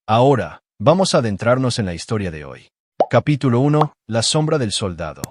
Ahora, vamos a adentrarnos en la historia de hoy. Capítulo 1. La sombra del soldado.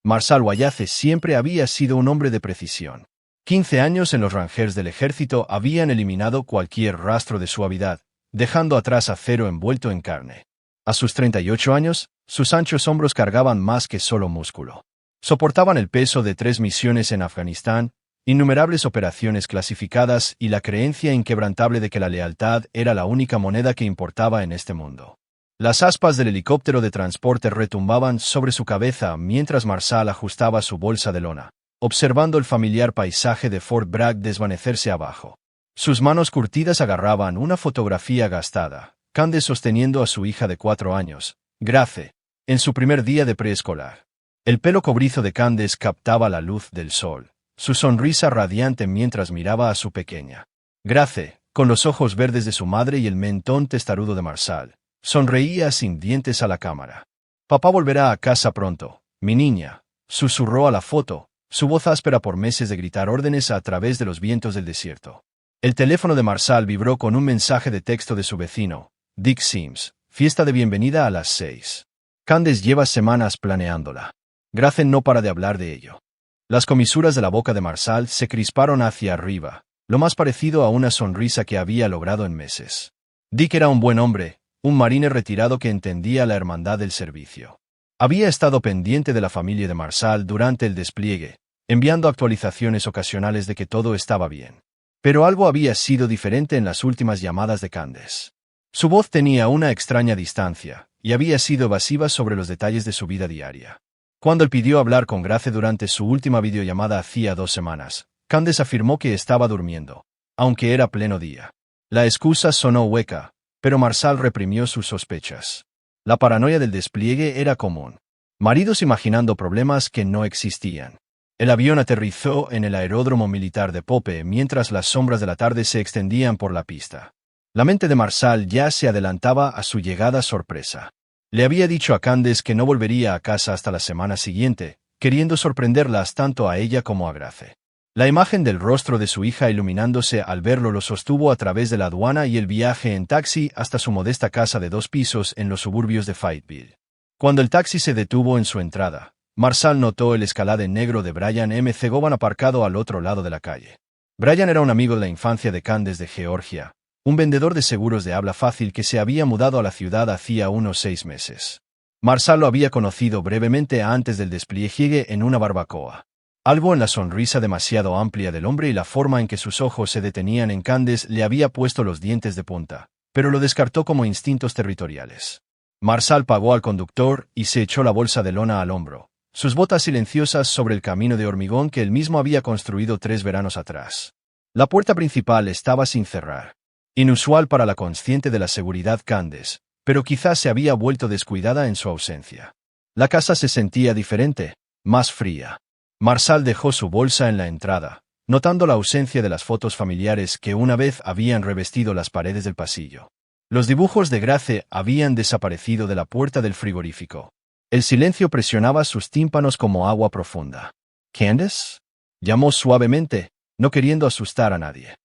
Marshal Wallace siempre había sido un hombre de precisión. 15 años en los Rangers del ejército habían eliminado cualquier rastro de suavidad, dejando atrás acero envuelto en carne. A sus 38 años, sus anchos hombros cargaban más que solo músculo. Soportaban el peso de 3 misiones en Afganistán, innumerables operaciones clasificadas y la creencia inquebrantable de que la lealtad era la única moneda que importaba en este mundo. Las aspas del helicóptero de transporte retumbaban sobre su cabeza mientras Marshal ajustaba su bolsa de lona, observando el familiar paisaje de Fort Bragg desvanecerse abajo. Sus manos curtidas agarraban una fotografía gastada, Candace sosteniendo a su hija de 4 años, Grace, en su primer día de preescolar. El pelo cobrizo de Candace captaba la luz del sol, su sonrisa radiante mientras miraba a su pequeña. Grace, con los ojos verdes de su madre y el mentón testarudo de Marshal, sonreía sin dientes a la cámara. «Papá volverá a casa pronto, mi niña», susurró a la foto, su voz áspera por meses de gritar órdenes a través de los vientos del desierto. El teléfono de Marshal vibró con un mensaje de texto de su vecino, Dick Sims, fiesta de bienvenida a las 6. Candace lleva semanas planeándola. Grace no para de hablar de ello. Las comisuras de la boca de Marshal se crisparon hacia arriba, lo más parecido a una sonrisa que había logrado en meses. Dick era un buen hombre, un marine retirado que entendía la hermandad del servicio. Había estado pendiente de la familia de Marshal durante el despliegue, enviando actualizaciones ocasionales de que todo estaba bien. Pero algo había sido diferente en las últimas llamadas de Candace. Su voz tenía una extraña distancia, y había sido evasiva sobre los detalles de su vida diaria. Cuando él pidió hablar con Grace durante su última videollamada hacía 2 semanas, Candace afirmó que estaba durmiendo, aunque era pleno día. La excusa sonó hueca, pero Marshal reprimió sus sospechas. La paranoia del despliegue era común. Maridos imaginando problemas que no existían. El avión aterrizó en el aeródromo militar de Pope mientras las sombras de la tarde se extendían por la pista. La mente de Marshal ya se adelantaba a su llegada sorpresa. Le había dicho a Candace que no volvería a casa hasta la semana siguiente, queriendo sorprenderlas tanto a ella como a Grace. La imagen del rostro de su hija iluminándose al verlo lo sostuvo a través de la aduana y el viaje en taxi hasta su modesta casa de 2 pisos en los suburbios de Fayetteville. Cuando el taxi se detuvo en su entrada, Marshal notó el Escalade negro de Brian M. Govan aparcado al otro lado de la calle. Brian era un amigo de la infancia de Candace de Georgia, un vendedor de seguros de habla fácil que se había mudado a la ciudad hacía unos 6 meses. Marshal lo había conocido brevemente antes del despliegue en una barbacoa. Algo en la sonrisa demasiado amplia del hombre y la forma en que sus ojos se detenían en Candace le había puesto los dientes de punta, pero lo descartó como instintos territoriales. Marshal pagó al conductor y se echó la bolsa de lona al hombro, sus botas silenciosas sobre el camino de hormigón que él mismo había construido 3 veranos atrás. La puerta principal estaba sin cerrar. Inusual para la consciente de la seguridad Candace, pero quizás se había vuelto descuidada en su ausencia. La casa se sentía diferente, más fría. Marshal dejó su bolsa en la entrada, notando la ausencia de las fotos familiares que una vez habían revestido las paredes del pasillo. Los dibujos de Grace habían desaparecido de la puerta del frigorífico. El silencio presionaba sus tímpanos como agua profunda. «¿Candace?», llamó suavemente, no queriendo asustar a nadie.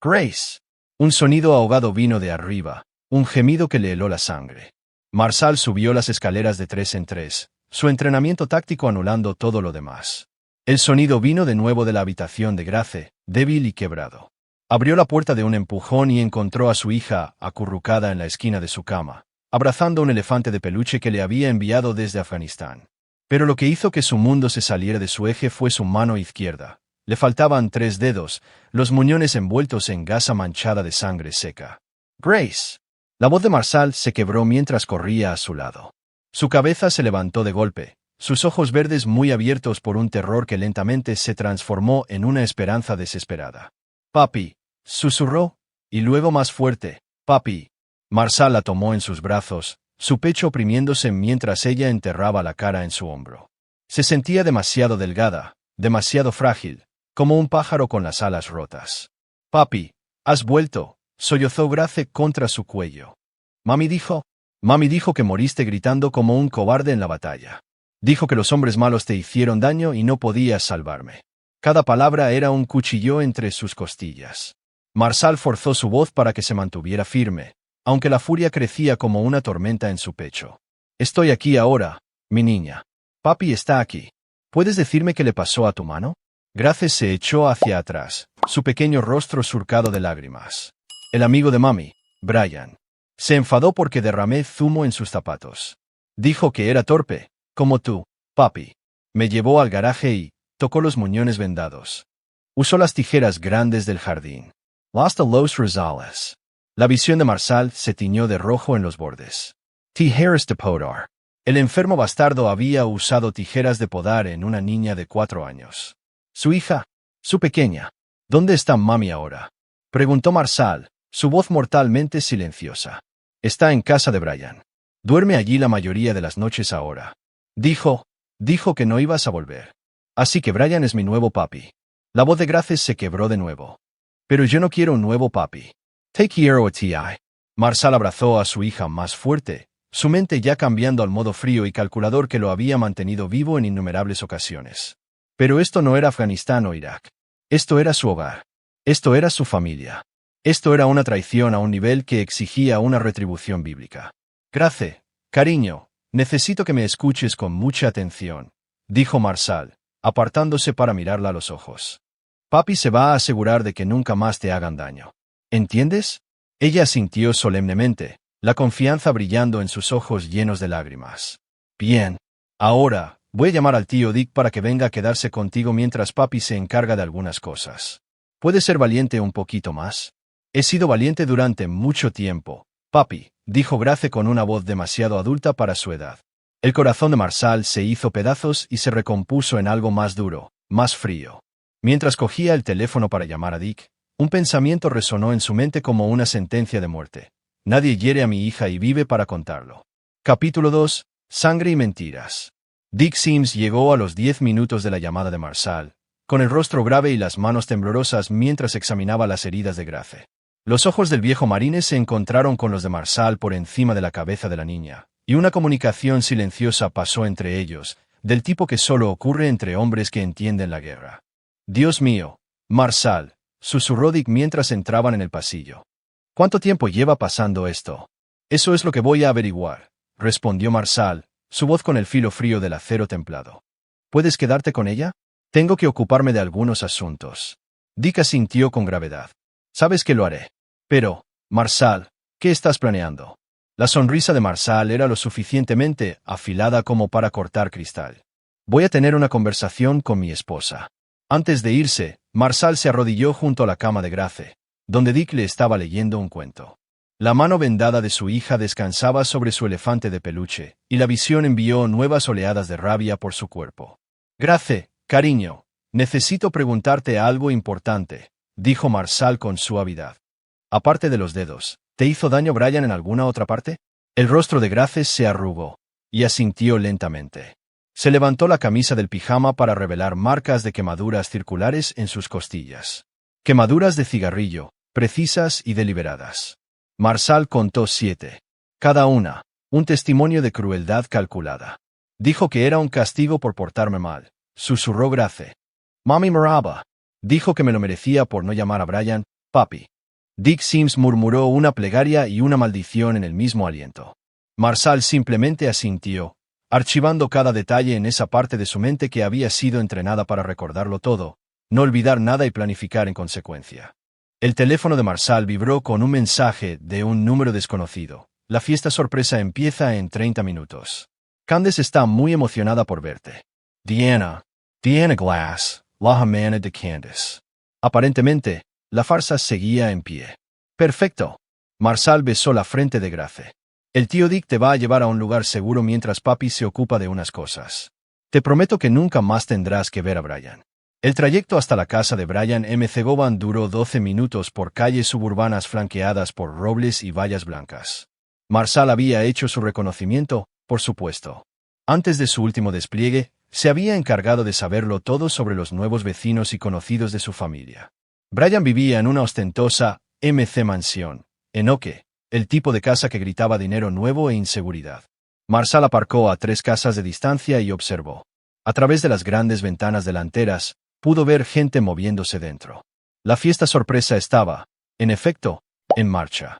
«Grace». Un sonido ahogado vino de arriba, un gemido que le heló la sangre. Marshal subió las escaleras de 3 en 3, su entrenamiento táctico anulando todo lo demás. El sonido vino de nuevo de la habitación de Grace, débil y quebrado. Abrió la puerta de un empujón y encontró a su hija acurrucada en la esquina de su cama, abrazando un elefante de peluche que le había enviado desde Afganistán. Pero lo que hizo que su mundo se saliera de su eje fue su mano izquierda. Le faltaban 3 dedos, los muñones envueltos en gasa manchada de sangre seca. «Grace». La voz de Marshal se quebró mientras corría a su lado. Su cabeza se levantó de golpe, sus ojos verdes muy abiertos por un terror que lentamente se transformó en una esperanza desesperada. «Papi», susurró, y luego más fuerte, «Papi». Marshal la tomó en sus brazos, su pecho oprimiéndose mientras ella enterraba la cara en su hombro. Se sentía demasiado delgada, demasiado frágil, como un pájaro con las alas rotas. «Papi, has vuelto», sollozó Grace contra su cuello. Mami dijo que moriste gritando como un cobarde en la batalla. Dijo que los hombres malos te hicieron daño y no podías salvarme. Cada palabra era un cuchillo entre sus costillas. Marshal forzó su voz para que se mantuviera firme, aunque la furia crecía como una tormenta en su pecho. Estoy aquí ahora, mi niña. Papi está aquí. ¿Puedes decirme qué le pasó a tu mano? Grace se echó hacia atrás, su pequeño rostro surcado de lágrimas. El amigo de mami, Brian, se enfadó porque derramé zumo en sus zapatos. Dijo que era torpe, como tú, papi. Me llevó al garaje y tocó los muñones vendados. Usó las tijeras grandes del jardín. Hasta los Rosales. La visión de Marshall se tiñó de rojo en los bordes. Tijeras de podar. El enfermo bastardo había usado tijeras de podar en una niña de 4 años. Su hija, su pequeña. ¿Dónde está mami ahora? Preguntó Marshall, su voz mortalmente silenciosa. Está en casa de Brian. Duerme allí la mayoría de las noches ahora. Dijo que no ibas a volver. Así que Brian es mi nuevo papi. La voz de Grace se quebró de nuevo. Pero yo no quiero un nuevo papi. Te quiero a ti. Marshall abrazó a su hija más fuerte, su mente ya cambiando al modo frío y calculador que lo había mantenido vivo en innumerables ocasiones. Pero esto no era Afganistán o Irak. Esto era su hogar. Esto era su familia. Esto era una traición a un nivel que exigía una retribución bíblica. Grace, cariño, necesito que me escuches con mucha atención, dijo Marshall, apartándose para mirarla a los ojos. Papi se va a asegurar de que nunca más te hagan daño. ¿Entiendes? Ella asintió solemnemente, la confianza brillando en sus ojos llenos de lágrimas. Bien. Ahora, voy a llamar al tío Dick para que venga a quedarse contigo mientras papi se encarga de algunas cosas. ¿Puedes ser valiente un poquito más? He sido valiente durante mucho tiempo, papi, dijo Grace con una voz demasiado adulta para su edad. El corazón de Marshall se hizo pedazos y se recompuso en algo más duro, más frío. Mientras cogía el teléfono para llamar a Dick, un pensamiento resonó en su mente como una sentencia de muerte. Nadie hiere a mi hija y vive para contarlo. Capítulo 2. Sangre y mentiras. Dick Sims llegó a los 10 minutos de la llamada de Marshall, con el rostro grave y las manos temblorosas mientras examinaba las heridas de Grace. Los ojos del viejo marine se encontraron con los de Marshall por encima de la cabeza de la niña, y una comunicación silenciosa pasó entre ellos, del tipo que solo ocurre entre hombres que entienden la guerra. Dios mío, Marshall, susurró Dick mientras entraban en el pasillo. ¿Cuánto tiempo lleva pasando esto? Eso es lo que voy a averiguar, respondió Marshall, su voz con el filo frío del acero templado. ¿Puedes quedarte con ella? Tengo que ocuparme de algunos asuntos. Dick asintió con gravedad. Sabes que lo haré. Pero, Marshall, ¿qué estás planeando? La sonrisa de Marshall era lo suficientemente afilada como para cortar cristal. Voy a tener una conversación con mi esposa. Antes de irse, Marshall se arrodilló junto a la cama de Grace, donde Dick le estaba leyendo un cuento. La mano vendada de su hija descansaba sobre su elefante de peluche, y la visión envió nuevas oleadas de rabia por su cuerpo. Grace, cariño, necesito preguntarte algo importante, dijo Marshall con suavidad. Aparte de los dedos, ¿te hizo daño Brian en alguna otra parte? El rostro de Grace se arrugó, y asintió lentamente. Se levantó la camisa del pijama para revelar marcas de quemaduras circulares en sus costillas. Quemaduras de cigarrillo, precisas y deliberadas. Marshall contó 7. Cada una, un testimonio de crueldad calculada. Dijo que era un castigo por portarme mal, susurró Grace. Mami Maraba. Dijo que me lo merecía por no llamar a Brian, papi. Dick Sims murmuró una plegaria y una maldición en el mismo aliento. Marshall simplemente asintió, archivando cada detalle en esa parte de su mente que había sido entrenada para recordarlo todo, no olvidar nada y planificar en consecuencia. El teléfono de Marshall vibró con un mensaje de un número desconocido. La fiesta sorpresa empieza en 30 minutos. Candace está muy emocionada por verte. Diana Glass, la hermana de Candace. Aparentemente, la farsa seguía en pie. Perfecto. Marshall besó la frente de Grace. El tío Dick te va a llevar a un lugar seguro mientras papi se ocupa de unas cosas. Te prometo que nunca más tendrás que ver a Brian. El trayecto hasta la casa de Brian M. Govan duró 12 minutos por calles suburbanas flanqueadas por robles y vallas blancas. Marshall había hecho su reconocimiento, por supuesto. Antes de su último despliegue, se había encargado de saberlo todo sobre los nuevos vecinos y conocidos de su familia. Brian vivía en una ostentosa mansión, en Oke, el tipo de casa que gritaba dinero nuevo e inseguridad. Marshall aparcó a 3 casas de distancia y observó. A través de las grandes ventanas delanteras, pudo ver gente moviéndose dentro. La fiesta sorpresa estaba, en efecto, en marcha.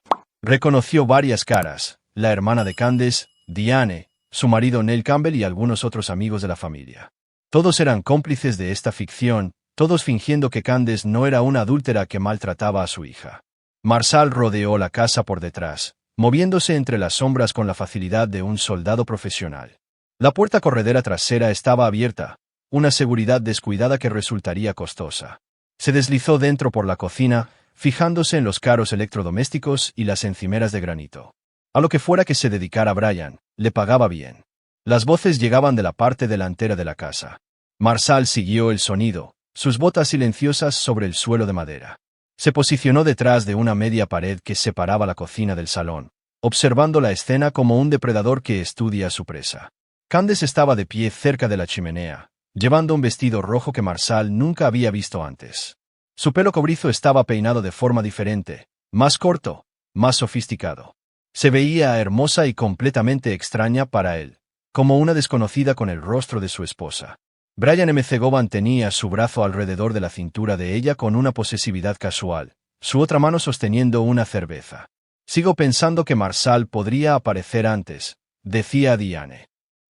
Reconoció varias caras: la hermana de Candace, Diane, su marido Neil Campbell y algunos otros amigos de la familia. Todos eran cómplices de esta ficción, todos fingiendo que Candace no era una adúltera que maltrataba a su hija. Marshall rodeó la casa por detrás, moviéndose entre las sombras con la facilidad de un soldado profesional. La puerta corredera trasera estaba abierta, una seguridad descuidada que resultaría costosa. Se deslizó dentro por la cocina, fijándose en los caros electrodomésticos y las encimeras de granito. A lo que fuera que se dedicara Brian, le pagaba bien. Las voces llegaban de la parte delantera de la casa. Marshall siguió el sonido, sus botas silenciosas sobre el suelo de madera. Se posicionó detrás de una media pared que separaba la cocina del salón, observando la escena como un depredador que estudia a su presa. Candace estaba de pie cerca de la chimenea, llevando un vestido rojo que Marshall nunca había visto antes. Su pelo cobrizo estaba peinado de forma diferente, más corto, más sofisticado. Se veía hermosa y completamente extraña para él, como una desconocida con el rostro de su esposa. Brian McGowan tenía su brazo alrededor de la cintura de ella con una posesividad casual, su otra mano sosteniendo una cerveza. Sigo pensando que Marshall podría aparecer antes, decía Diane.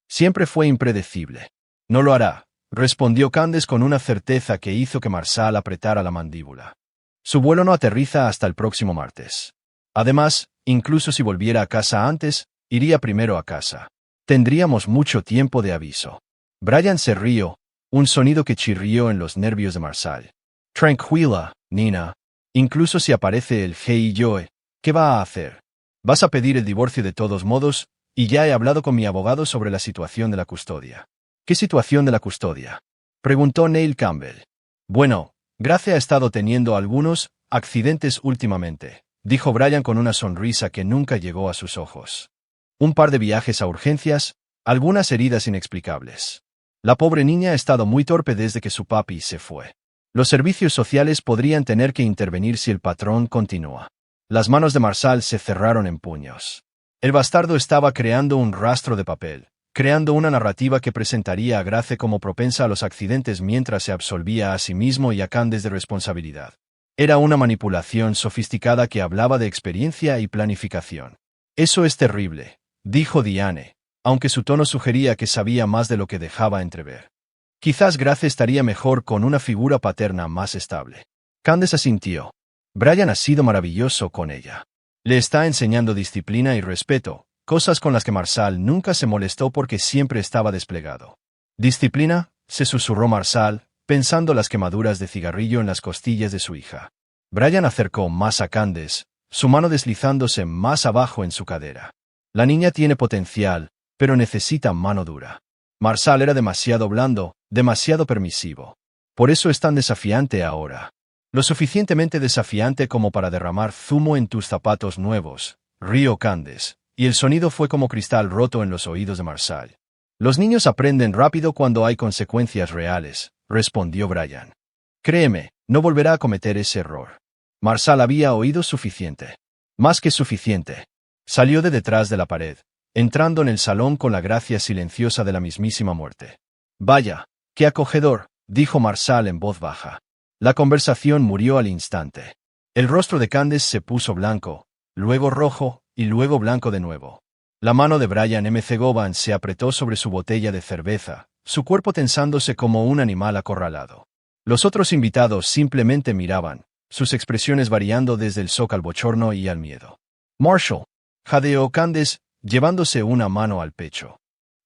Siempre fue impredecible. No lo hará, respondió Candace con una certeza que hizo que Marshall apretara la mandíbula. Su vuelo no aterriza hasta el próximo martes. Además, incluso si volviera a casa antes, iría primero a casa. Tendríamos mucho tiempo de aviso. Brian se rió, un sonido que chirrió en los nervios de Marshall. Tranquila, Nina. Incluso si aparece el Hey Joe, ¿qué va a hacer? Vas a pedir el divorcio de todos modos, y ya he hablado con mi abogado sobre la situación de la custodia. ¿Qué situación de la custodia?, preguntó Neil Campbell. Bueno, Grace ha estado teniendo algunos accidentes últimamente, dijo Brian con una sonrisa que nunca llegó a sus ojos. Un par de viajes a urgencias, algunas heridas inexplicables. La pobre niña ha estado muy torpe desde que su papi se fue. Los servicios sociales podrían tener que intervenir si el patrón continúa. Las manos de Marshall se cerraron en puños. El bastardo estaba creando un rastro de papel, creando una narrativa que presentaría a Grace como propensa a los accidentes mientras se absolvía a sí mismo y a Candace de responsabilidad. Era una manipulación sofisticada que hablaba de experiencia y planificación. Eso es terrible, dijo Diane, aunque su tono sugería que sabía más de lo que dejaba entrever. Quizás Grace estaría mejor con una figura paterna más estable. Candace asintió. Brian ha sido maravilloso con ella. Le está enseñando disciplina y respeto, cosas con las que Marshall nunca se molestó porque siempre estaba desplegado. ¿Disciplina?, se susurró Marshall, pensando las quemaduras de cigarrillo en las costillas de su hija. Brian acercó más a Candace, su mano deslizándose más abajo en su cadera. La niña tiene potencial, pero necesita mano dura. Marshall era demasiado blando, demasiado permisivo. Por eso es tan desafiante ahora. Lo suficientemente desafiante como para derramar zumo en tus zapatos nuevos, rió Candace, y el sonido fue como cristal roto en los oídos de Marshall. Los niños aprenden rápido cuando hay consecuencias reales, respondió Brian. Créeme, no volverá a cometer ese error. Marshall había oído suficiente. Más que suficiente. Salió de detrás de la pared, entrando en el salón con la gracia silenciosa de la mismísima muerte. Vaya, qué acogedor, dijo Marshall en voz baja. La conversación murió al instante. El rostro de Candace se puso blanco, luego rojo, y luego blanco de nuevo. La mano de Brian McGowan se apretó sobre su botella de cerveza, su cuerpo tensándose como un animal acorralado. Los otros invitados simplemente miraban, sus expresiones variando desde el shock al bochorno y al miedo. Marshall, jadeó Candace, llevándose una mano al pecho.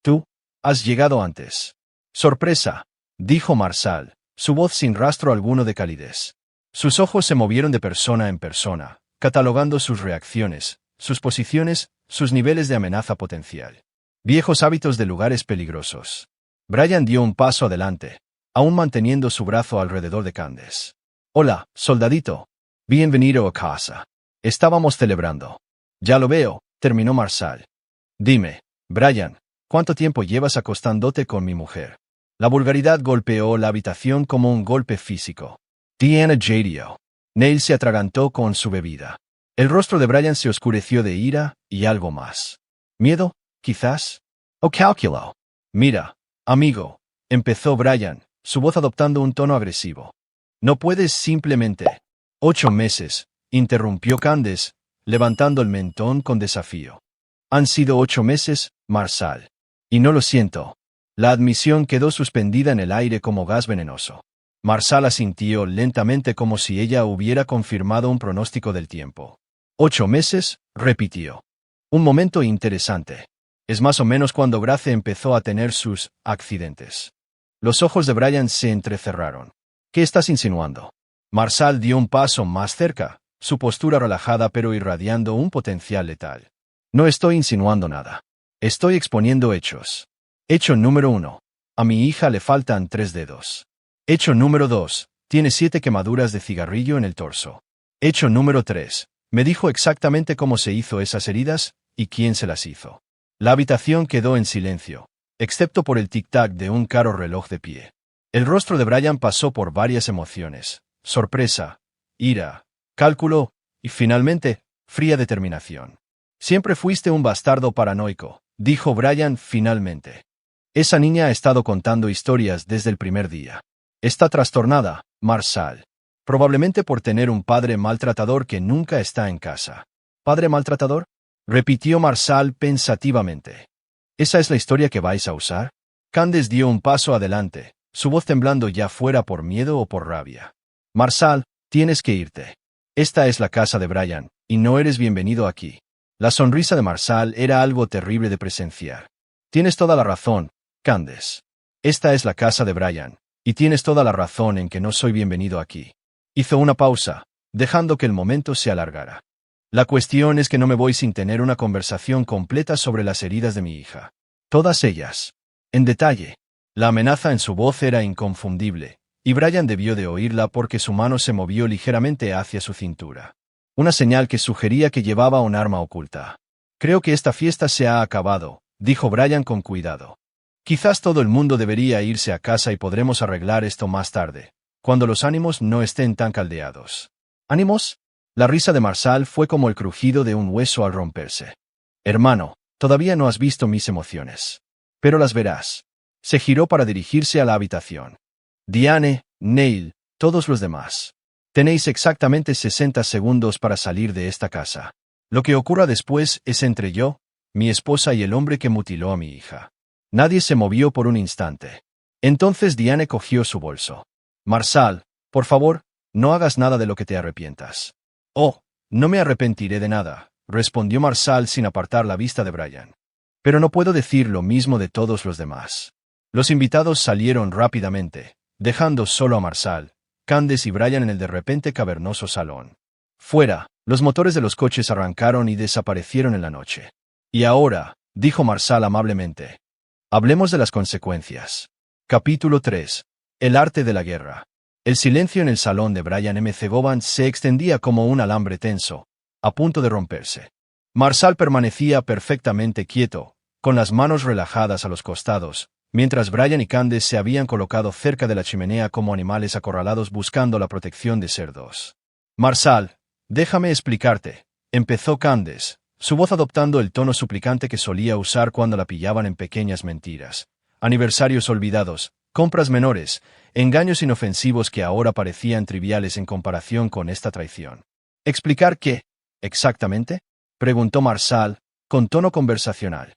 Tú has llegado antes. Sorpresa, dijo Marshall, su voz sin rastro alguno de calidez. Sus ojos se movieron de persona en persona, catalogando sus reacciones, sus posiciones, sus niveles de amenaza potencial. Viejos hábitos de lugares peligrosos. Brian dio un paso adelante, aún manteniendo su brazo alrededor de Candace. Hola, soldadito. Bienvenido a casa. Estábamos celebrando. Ya lo veo, terminó Marshall. Dime, Brian, ¿cuánto tiempo llevas acostándote con mi mujer? La vulgaridad golpeó la habitación como un golpe físico. Diana jadeó. Neil se atragantó con su bebida. El rostro de Brian se oscureció de ira y algo más. ¿Miedo, quizás? ¿O cálculo? Mira, amigo, empezó Brian, su voz adoptando un tono agresivo. No puedes simplemente. 8 meses, interrumpió Candace, levantando el mentón con desafío. Han sido 8 meses, Marsal. Y no lo siento. La admisión quedó suspendida en el aire como gas venenoso. Marsal asintió lentamente como si ella hubiera confirmado un pronóstico del tiempo. 8 meses, repitió. Un momento interesante. Es más o menos cuando Grace empezó a tener sus accidentes. Los ojos de Brian se entrecerraron. ¿Qué estás insinuando? Marsal dio un paso más cerca, su postura relajada pero irradiando un potencial letal. No estoy insinuando nada. Estoy exponiendo hechos. Hecho número 1. A mi hija le faltan 3 dedos. Hecho número 2. Tiene 7 quemaduras de cigarrillo en el torso. Hecho número 3. Me dijo exactamente cómo se hizo esas heridas y quién se las hizo. La habitación quedó en silencio, excepto por el tic-tac de un caro reloj de pie. El rostro de Brian pasó por varias emociones: sorpresa, ira, cálculo y, finalmente, fría determinación. Siempre fuiste un bastardo paranoico, dijo Brian finalmente. Esa niña ha estado contando historias desde el primer día. Está trastornada, Marsal. Probablemente por tener un padre maltratador que nunca está en casa. ¿Padre maltratador?, repitió Marsal pensativamente. ¿Esa es la historia que vais a usar? Candace dio un paso adelante, su voz temblando ya fuera por miedo o por rabia. Marsal, tienes que irte. Esta es la casa de Brian, y no eres bienvenido aquí. La sonrisa de Marsal era algo terrible de presenciar. Tienes toda la razón, Candace. Esta es la casa de Brian, y tienes toda la razón en que no soy bienvenido aquí. Hizo una pausa, dejando que el momento se alargara. La cuestión es que no me voy sin tener una conversación completa sobre las heridas de mi hija. Todas ellas. En detalle. La amenaza en su voz era inconfundible, y Brian debió de oírla porque su mano se movió ligeramente hacia su cintura. Una señal que sugería que llevaba un arma oculta. Creo que esta fiesta se ha acabado, dijo Brian con cuidado. Quizás todo el mundo debería irse a casa y podremos arreglar esto más tarde, cuando los ánimos no estén tan caldeados. ¿Ánimos? La risa de Marsal fue como el crujido de un hueso al romperse. Hermano, todavía no has visto mis emociones. Pero las verás. Se giró para dirigirse a la habitación. Diane, Neil, todos los demás. Tenéis exactamente 60 segundos para salir de esta casa. Lo que ocurra después es entre yo, mi esposa y el hombre que mutiló a mi hija. Nadie se movió por un instante. Entonces Diane cogió su bolso. Marsal, por favor, no hagas nada de lo que te arrepientas. Oh, no me arrepentiré de nada, respondió Marsal sin apartar la vista de Brian. Pero no puedo decir lo mismo de todos los demás. Los invitados salieron rápidamente, dejando solo a Marsal, Candace y Brian en el de repente cavernoso salón. Fuera, los motores de los coches arrancaron y desaparecieron en la noche. Y ahora, dijo Marsal amablemente, hablemos de las consecuencias. Capítulo 3. El arte de la guerra. El silencio en el salón de Brian M. Govan se extendía como un alambre tenso, a punto de romperse. Marsal permanecía perfectamente quieto, con las manos relajadas a los costados, mientras Brian y Candace se habían colocado cerca de la chimenea como animales acorralados buscando la protección de cerdos. Marsal, déjame explicarte, empezó Candace, su voz adoptando el tono suplicante que solía usar cuando la pillaban en pequeñas mentiras. Aniversarios olvidados, compras menores, engaños inofensivos que ahora parecían triviales en comparación con esta traición. ¿Explicar qué, exactamente?, preguntó Marsal, con tono conversacional.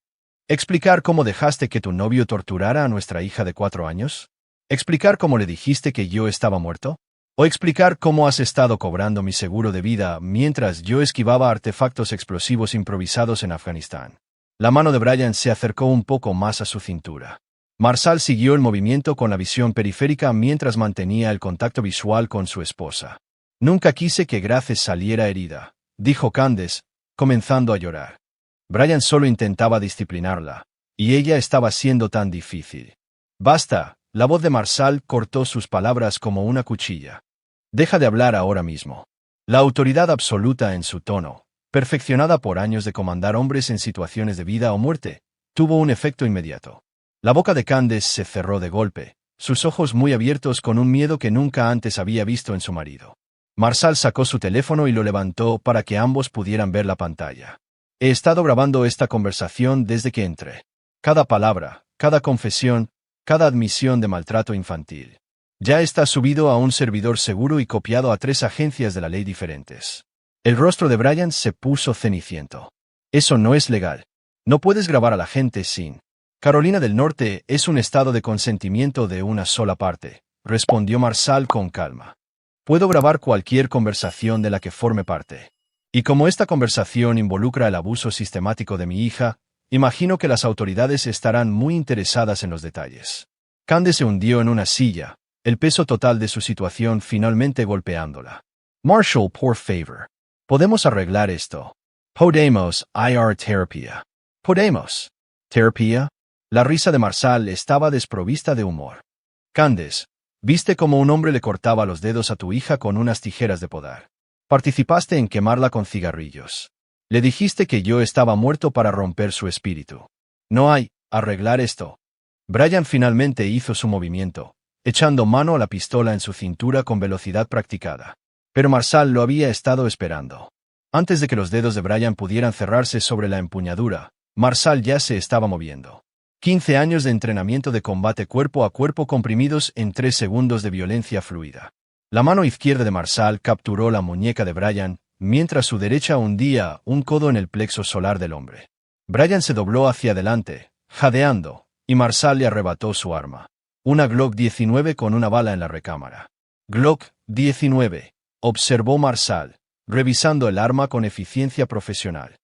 ¿Explicar cómo dejaste que tu novio torturara a nuestra hija de 4 años? ¿Explicar cómo le dijiste que yo estaba muerto? ¿O explicar cómo has estado cobrando mi seguro de vida mientras yo esquivaba artefactos explosivos improvisados en Afganistán? La mano de Brian se acercó un poco más a su cintura. Marsal siguió el movimiento con la visión periférica mientras mantenía el contacto visual con su esposa. Nunca quise que Grace saliera herida, dijo Candace, comenzando a llorar. Brian solo intentaba disciplinarla, y ella estaba siendo tan difícil. Basta, la voz de Marsal cortó sus palabras como una cuchilla. Deja de hablar ahora mismo. La autoridad absoluta en su tono, perfeccionada por años de comandar hombres en situaciones de vida o muerte, tuvo un efecto inmediato. La boca de Candace se cerró de golpe, sus ojos muy abiertos con un miedo que nunca antes había visto en su marido. Marsal sacó su teléfono y lo levantó para que ambos pudieran ver la pantalla. He estado grabando esta conversación desde que entré. Cada palabra, cada confesión, cada admisión de maltrato infantil. Ya está subido a un servidor seguro y copiado a 3 agencias de la ley diferentes. El rostro de Brian se puso ceniciento. Eso no es legal. No puedes grabar a la gente sin. Carolina del Norte es un estado de consentimiento de una sola parte, respondió Marshall con calma. Puedo grabar cualquier conversación de la que forme parte. Y como esta conversación involucra el abuso sistemático de mi hija, imagino que las autoridades estarán muy interesadas en los detalles. Candace se hundió en una silla, el peso total de su situación finalmente golpeándola. Marshall, por favor. ¿Podemos arreglar esto? Podemos ir terapia. ¿Podemos? ¿Terapia? La risa de Marshall estaba desprovista de humor. Candace, viste cómo un hombre le cortaba los dedos a tu hija con unas tijeras de podar. Participaste en quemarla con cigarrillos. Le dijiste que yo estaba muerto para romper su espíritu. No hay arreglar esto. Brian finalmente hizo su movimiento, echando mano a la pistola en su cintura con velocidad practicada. Pero Marshall lo había estado esperando. Antes de que los dedos de Brian pudieran cerrarse sobre la empuñadura, Marshall ya se estaba moviendo. 15 años de entrenamiento de combate cuerpo a cuerpo comprimidos en 3 segundos de violencia fluida. La mano izquierda de Marshall capturó la muñeca de Brian, mientras su derecha hundía un codo en el plexo solar del hombre. Brian se dobló hacia adelante, jadeando, y Marshall le arrebató su arma. Una Glock 19 con una bala en la recámara. Glock 19, observó Marshall, revisando el arma con eficiencia profesional.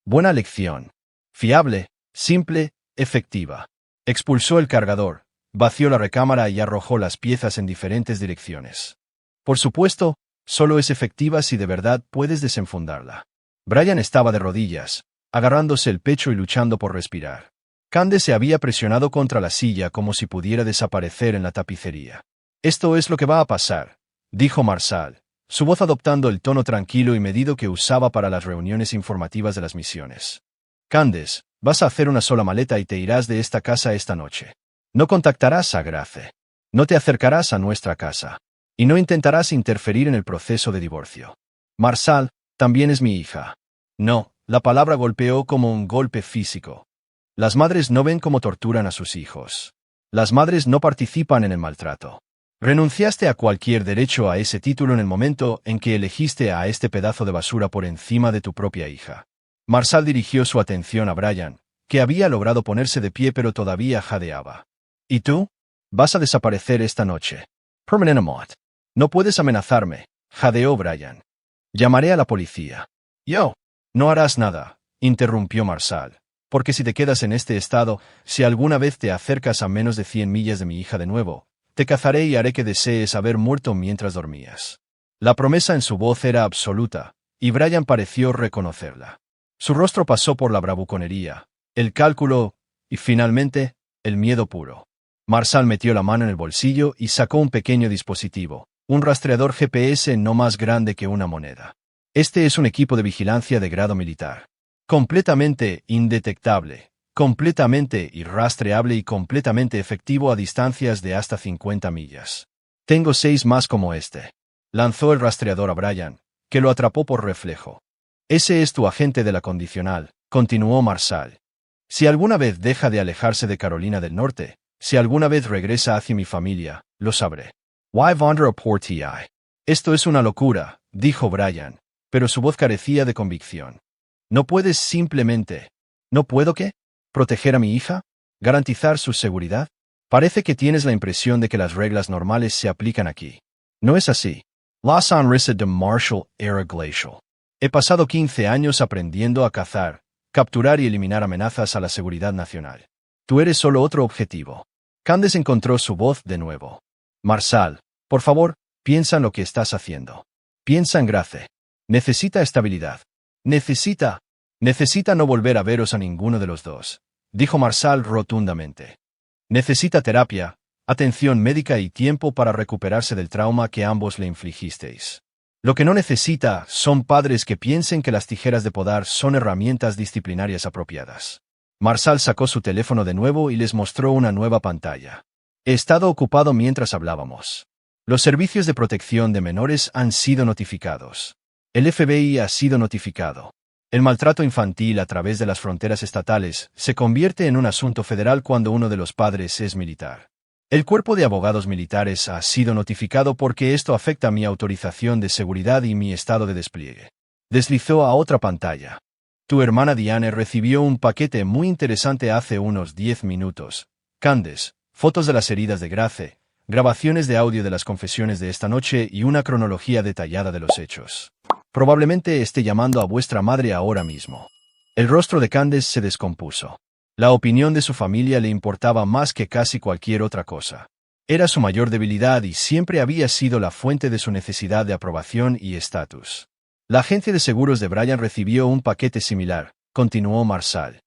Buena lección. Fiable, simple, efectiva. Expulsó el cargador, vació la recámara y arrojó las piezas en diferentes direcciones. Por supuesto, solo es efectiva si de verdad puedes desenfundarla. Brian estaba de rodillas, agarrándose el pecho y luchando por respirar. Candace se había presionado contra la silla como si pudiera desaparecer en la tapicería. Esto es lo que va a pasar, dijo Marshall, su voz adoptando el tono tranquilo y medido que usaba para las reuniones informativas de las misiones. Candace, vas a hacer una sola maleta y te irás de esta casa esta noche. No contactarás a Grace. No te acercarás a nuestra casa. Y no intentarás interferir en el proceso de divorcio. Marshall, también es mi hija. No, la palabra golpeó como un golpe físico. Las madres no ven cómo torturan a sus hijos. Las madres no participan en el maltrato. Renunciaste a cualquier derecho a ese título en el momento en que elegiste a este pedazo de basura por encima de tu propia hija. Marshall dirigió su atención a Brian, que había logrado ponerse de pie pero todavía jadeaba. ¿Y tú? Vas a desaparecer esta noche. Permanentemente. No puedes amenazarme, jadeó Brian. Llamaré a la policía. Yo. No harás nada, interrumpió Marshall, porque si te quedas en este estado, si alguna vez te acercas a menos de 100 millas de mi hija de nuevo, te cazaré y haré que desees haber muerto mientras dormías. La promesa en su voz era absoluta, y Brian pareció reconocerla. Su rostro pasó por la bravuconería, el cálculo, y finalmente, el miedo puro. Marshall metió la mano en el bolsillo y sacó un pequeño dispositivo, un rastreador GPS no más grande que una moneda. Este es un equipo de vigilancia de grado militar. Completamente indetectable, completamente irrastreable y completamente efectivo a distancias de hasta 50 millas. Tengo 6 más como este. Lanzó el rastreador a Brian, que lo atrapó por reflejo. Ese es tu agente de la condicional, continuó Marshall. Si alguna vez deja de alejarse de Carolina del Norte, si alguna vez regresa hacia mi familia, lo sabré. Why Vandra por ti. Esto es una locura, dijo Brian, pero su voz carecía de convicción. No puedes simplemente... ¿No puedo qué? ¿Proteger a mi hija? ¿Garantizar su seguridad? Parece que tienes la impresión de que las reglas normales se aplican aquí. No es así. La sonrisa de Marshall era glacial. He pasado 15 años aprendiendo a cazar, capturar y eliminar amenazas a la seguridad nacional. Tú eres solo otro objetivo. Candace encontró su voz de nuevo. Marshall, por favor, piensa en lo que estás haciendo. Piensa en Grace. Necesita estabilidad. Necesita no volver a veros a ninguno de los dos, dijo Marshall rotundamente. Necesita terapia, atención médica y tiempo para recuperarse del trauma que ambos le infligisteis. Lo que no necesita son padres que piensen que las tijeras de podar son herramientas disciplinarias apropiadas. Marshall sacó su teléfono de nuevo y les mostró una nueva pantalla. He estado ocupado mientras hablábamos. Los servicios de protección de menores han sido notificados. El FBI ha sido notificado. El maltrato infantil a través de las fronteras estatales se convierte en un asunto federal cuando uno de los padres es militar. El cuerpo de abogados militares ha sido notificado porque esto afecta mi autorización de seguridad y mi estado de despliegue. Deslizó a otra pantalla. Tu hermana Diane recibió un paquete muy interesante hace unos 10 minutos. Candace, fotos de las heridas de Grace, grabaciones de audio de las confesiones de esta noche y una cronología detallada de los hechos. Probablemente esté llamando a vuestra madre ahora mismo. El rostro de Candace se descompuso. La opinión de su familia le importaba más que casi cualquier otra cosa. Era su mayor debilidad y siempre había sido la fuente de su necesidad de aprobación y estatus. La agencia de seguros de Brian recibió un paquete similar, continuó Marshall.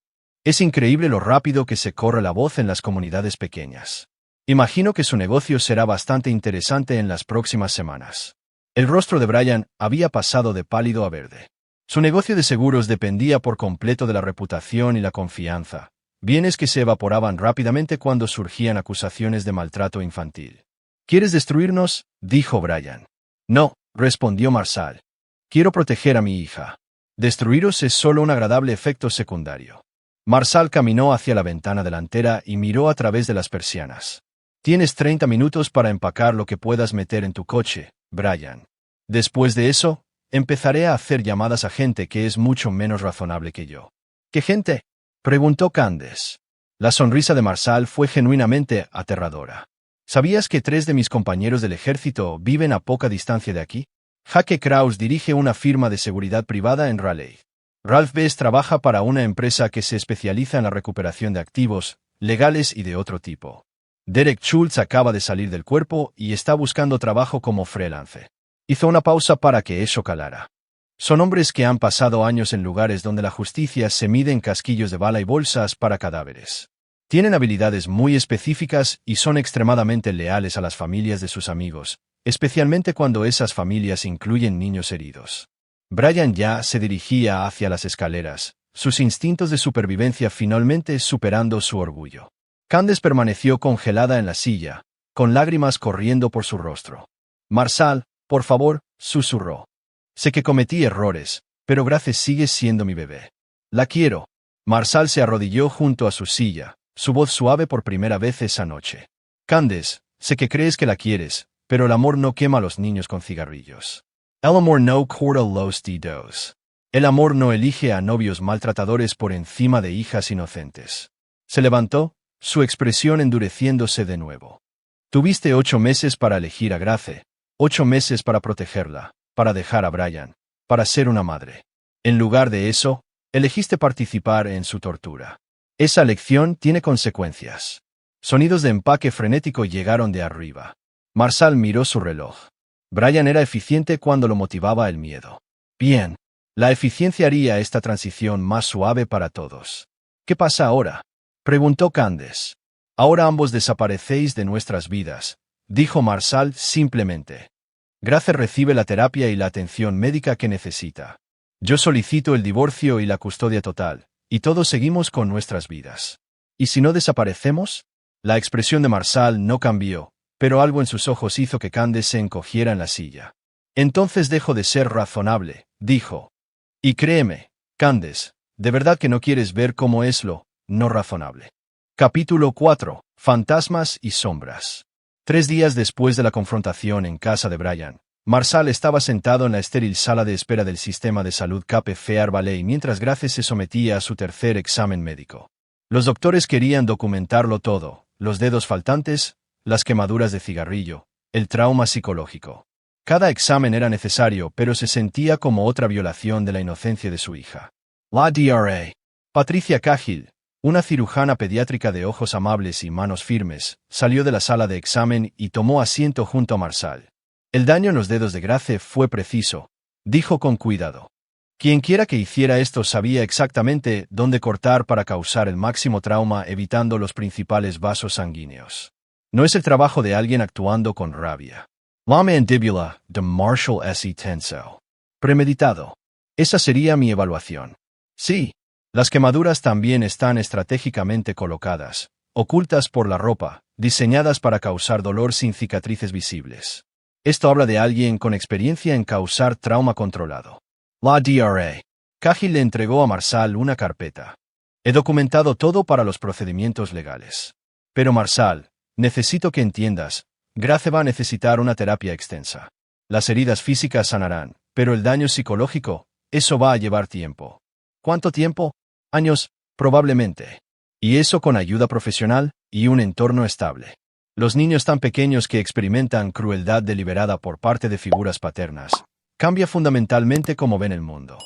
Es increíble lo rápido que se corre la voz en las comunidades pequeñas. Imagino que su negocio será bastante interesante en las próximas semanas. El rostro de Brian había pasado de pálido a verde. Su negocio de seguros dependía por completo de la reputación y la confianza, bienes que se evaporaban rápidamente cuando surgían acusaciones de maltrato infantil. ¿Quieres destruirnos?, dijo Brian. No, respondió Marshall. Quiero proteger a mi hija. Destruiros es solo un agradable efecto secundario. Marshall caminó hacia la ventana delantera y miró a través de las persianas. Tienes 30 minutos para empacar lo que puedas meter en tu coche, Brian. Después de eso, empezaré a hacer llamadas a gente que es mucho menos razonable que yo. ¿Qué gente?, preguntó Candace. La sonrisa de Marshall fue genuinamente aterradora. ¿Sabías que 3 de mis compañeros del ejército viven a poca distancia de aquí? Jake Kraus dirige una firma de seguridad privada en Raleigh. Ralph Best trabaja para una empresa que se especializa en la recuperación de activos, legales y de otro tipo. Derek Schultz acaba de salir del cuerpo y está buscando trabajo como freelance. Hizo una pausa para que eso calara. Son hombres que han pasado años en lugares donde la justicia se mide en casquillos de bala y bolsas para cadáveres. Tienen habilidades muy específicas y son extremadamente leales a las familias de sus amigos, especialmente cuando esas familias incluyen niños heridos. Brian ya se dirigía hacia las escaleras, sus instintos de supervivencia finalmente superando su orgullo. Candace permaneció congelada en la silla, con lágrimas corriendo por su rostro. Marshall, por favor, susurró. Sé que cometí errores, pero Grace sigue siendo mi bebé. La quiero. Marshall se arrodilló junto a su silla, su voz suave por primera vez esa noche. Candace, sé que crees que la quieres, pero el amor no quema a los niños con cigarrillos. El amor no corta los dedos. El amor no elige a novios maltratadores por encima de hijas inocentes. Se levantó, su expresión endureciéndose de nuevo. Tuviste 8 meses para elegir a Grace, 8 meses para protegerla, para dejar a Brian, para ser una madre. En lugar de eso, elegiste participar en su tortura. Esa elección tiene consecuencias. Sonidos de empaque frenético llegaron de arriba. Marshall miró su reloj. Brian era eficiente cuando lo motivaba el miedo. Bien. La eficiencia haría esta transición más suave para todos. ¿Qué pasa ahora?, preguntó Candace. Ahora ambos desaparecéis de nuestras vidas, dijo Marshall simplemente. Grace recibe la terapia y la atención médica que necesita. Yo solicito el divorcio y la custodia total, y todos seguimos con nuestras vidas. ¿Y si no desaparecemos? La expresión de Marshall no cambió, pero algo en sus ojos hizo que Candace se encogiera en la silla. Entonces dejo de ser razonable, dijo. Y créeme, Candace, de verdad que no quieres ver cómo es lo no razonable. Capítulo 4. Fantasmas y sombras. 3 días después de la confrontación en casa de Brian, Marshall estaba sentado en la estéril sala de espera del sistema de salud Cape Fear Valley mientras Grace se sometía a su tercer examen médico. Los doctores querían documentarlo todo, los dedos faltantes, las quemaduras de cigarrillo, el trauma psicológico. Cada examen era necesario, pero se sentía como otra violación de la inocencia de su hija. La Dra. Patricia Cahill, una cirujana pediátrica de ojos amables y manos firmes, salió de la sala de examen y tomó asiento junto a Marshall. El daño en los dedos de Grace fue preciso, dijo con cuidado. Quienquiera que hiciera esto sabía exactamente dónde cortar para causar el máximo trauma evitando los principales vasos sanguíneos. No es el trabajo de alguien actuando con rabia. La mandíbula de Marshall S. Tenso. Premeditado. Esa sería mi evaluación. Sí. Las quemaduras también están estratégicamente colocadas, ocultas por la ropa, diseñadas para causar dolor sin cicatrices visibles. Esto habla de alguien con experiencia en causar trauma controlado. La Dra. Cahill le entregó a Marshall una carpeta. He documentado todo para los procedimientos legales. Pero Marshall, necesito que entiendas, Grace va a necesitar una terapia extensa. Las heridas físicas sanarán, pero el daño psicológico, Eso va a llevar tiempo. ¿Cuánto tiempo? Años, probablemente. Y eso con ayuda profesional y un entorno estable. Los niños tan pequeños que experimentan crueldad deliberada por parte de figuras paternas cambia fundamentalmente cómo ven el mundo.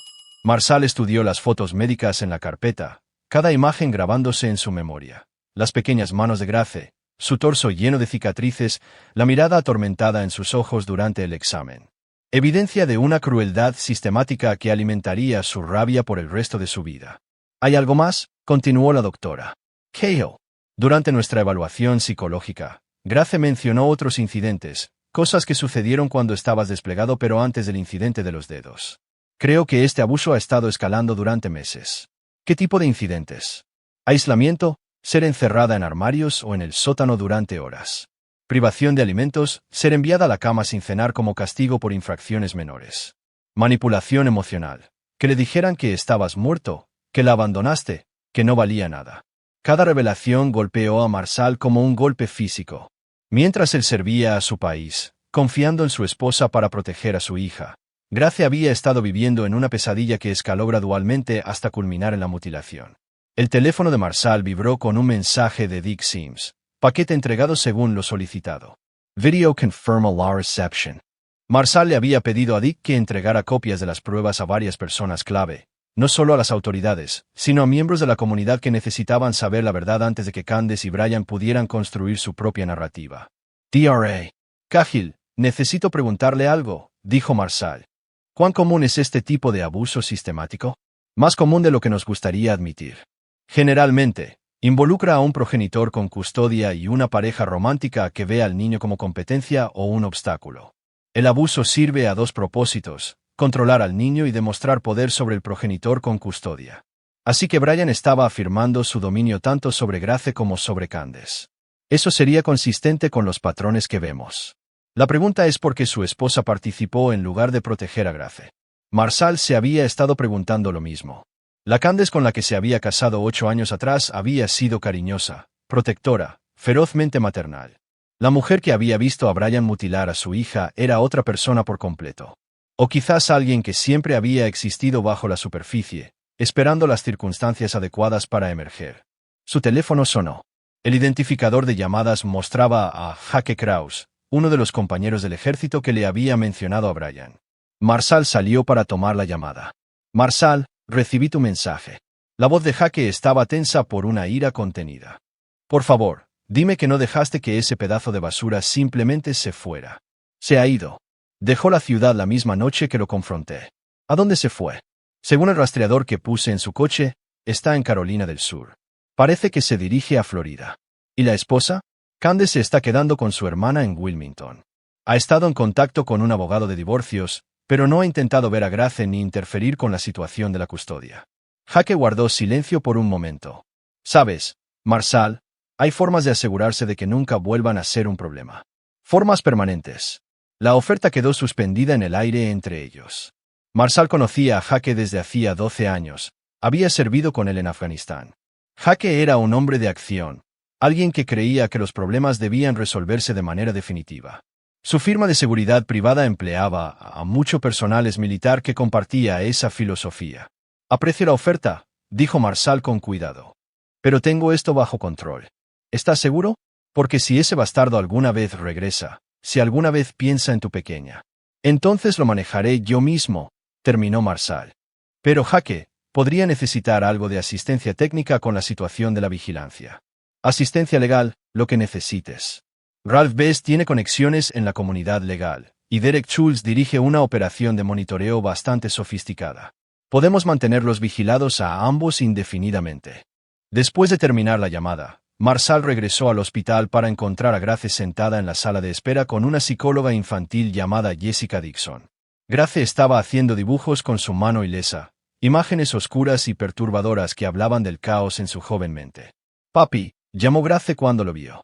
Marshall estudió las fotos médicas en la carpeta, cada imagen grabándose en su memoria. Las pequeñas manos de Grace, su torso lleno de cicatrices, la mirada atormentada en sus ojos durante el examen. Evidencia de una crueldad sistemática que alimentaría su rabia por el resto de su vida. ¿Hay algo más?, continuó la doctora Cahill. Durante nuestra evaluación psicológica, Grace mencionó otros incidentes, cosas que sucedieron cuando estabas desplegado pero antes del incidente de los dedos. Creo que este abuso ha estado escalando durante meses. ¿Qué tipo de incidentes? Aislamiento, ser encerrada en armarios o en el sótano durante horas. Privación de alimentos, ser enviada a la cama sin cenar como castigo por infracciones menores. Manipulación emocional, que le dijeran que estabas muerto, que la abandonaste, que no valía nada. Cada revelación golpeó a Marshall como un golpe físico. Mientras él servía a su país, confiando en su esposa para proteger a su hija, Grace había estado viviendo en una pesadilla que escaló gradualmente hasta culminar en la mutilación. El teléfono de Marshall vibró con un mensaje de Dick Sims. Paquete entregado según lo solicitado. Video confirm la reception. Marshall le había pedido a Dick que entregara copias de las pruebas a varias personas clave, no solo a las autoridades, sino a miembros de la comunidad que necesitaban saber la verdad antes de que Candace y Brian pudieran construir su propia narrativa. Dra. Cahill, necesito preguntarle algo, dijo Marshall. ¿Cuán común es este tipo de abuso sistemático? Más común de lo que nos gustaría admitir. Generalmente, involucra a un progenitor con custodia y una pareja romántica que ve al niño como competencia o un obstáculo. El abuso sirve a dos propósitos: controlar al niño y demostrar poder sobre el progenitor con custodia. Así que Brian estaba afirmando su dominio tanto sobre Grace como sobre Candace. Eso sería consistente con los patrones que vemos. La pregunta es por qué su esposa participó en lugar de proteger a Grace. Marshall se había estado preguntando lo mismo. La Candace con la que se había casado 8 años atrás había sido cariñosa, protectora, ferozmente maternal. La mujer que había visto a Brian mutilar a su hija era otra persona por completo. O quizás alguien que siempre había existido bajo la superficie, esperando las circunstancias adecuadas para emerger. Su teléfono sonó. El identificador de llamadas mostraba a Jake Kraus, uno de los compañeros del ejército que le había mencionado a Brian. Marshall salió para tomar la llamada. Marshall, recibí tu mensaje. La voz de Jake estaba tensa por una ira contenida. Por favor, dime que no dejaste que ese pedazo de basura simplemente se fuera. Se ha ido. Dejó la ciudad la misma noche que lo confronté. ¿A dónde se fue? Según el rastreador que puse en su coche, está en Carolina del Sur. Parece que se dirige a Florida. ¿Y la esposa? Candace se está quedando con su hermana en Wilmington. Ha estado en contacto con un abogado de divorcios, pero no ha intentado ver a Grace ni interferir con la situación de la custodia. Jake guardó silencio por un momento. Sabes, Marshall, hay formas de asegurarse de que nunca vuelvan a ser un problema. Formas permanentes. La oferta quedó suspendida en el aire entre ellos. Marshall conocía a Jake desde hacía 12 años. Había servido con él en Afganistán. Jake era un hombre de acción, alguien que creía que los problemas debían resolverse de manera definitiva. Su firma de seguridad privada empleaba a mucho personal militar que compartía esa filosofía. Aprecio la oferta, dijo Marshall con cuidado. Pero tengo esto bajo control. ¿Estás seguro? Porque si ese bastardo alguna vez regresa, si alguna vez piensa en tu pequeña, entonces lo manejaré yo mismo, terminó Marshall. Pero Jake, podría necesitar algo de asistencia técnica con la situación de la vigilancia. Asistencia legal, lo que necesites. Ralph Best tiene conexiones en la comunidad legal, y Derek Schultz dirige una operación de monitoreo bastante sofisticada. Podemos mantenerlos vigilados a ambos indefinidamente. Después de terminar la llamada, Marshall regresó al hospital para encontrar a Grace sentada en la sala de espera con una psicóloga infantil llamada Jessica Dixon. Grace estaba haciendo dibujos con su mano ilesa, imágenes oscuras y perturbadoras que hablaban del caos en su joven mente. Papi, llamó Grace cuando lo vio.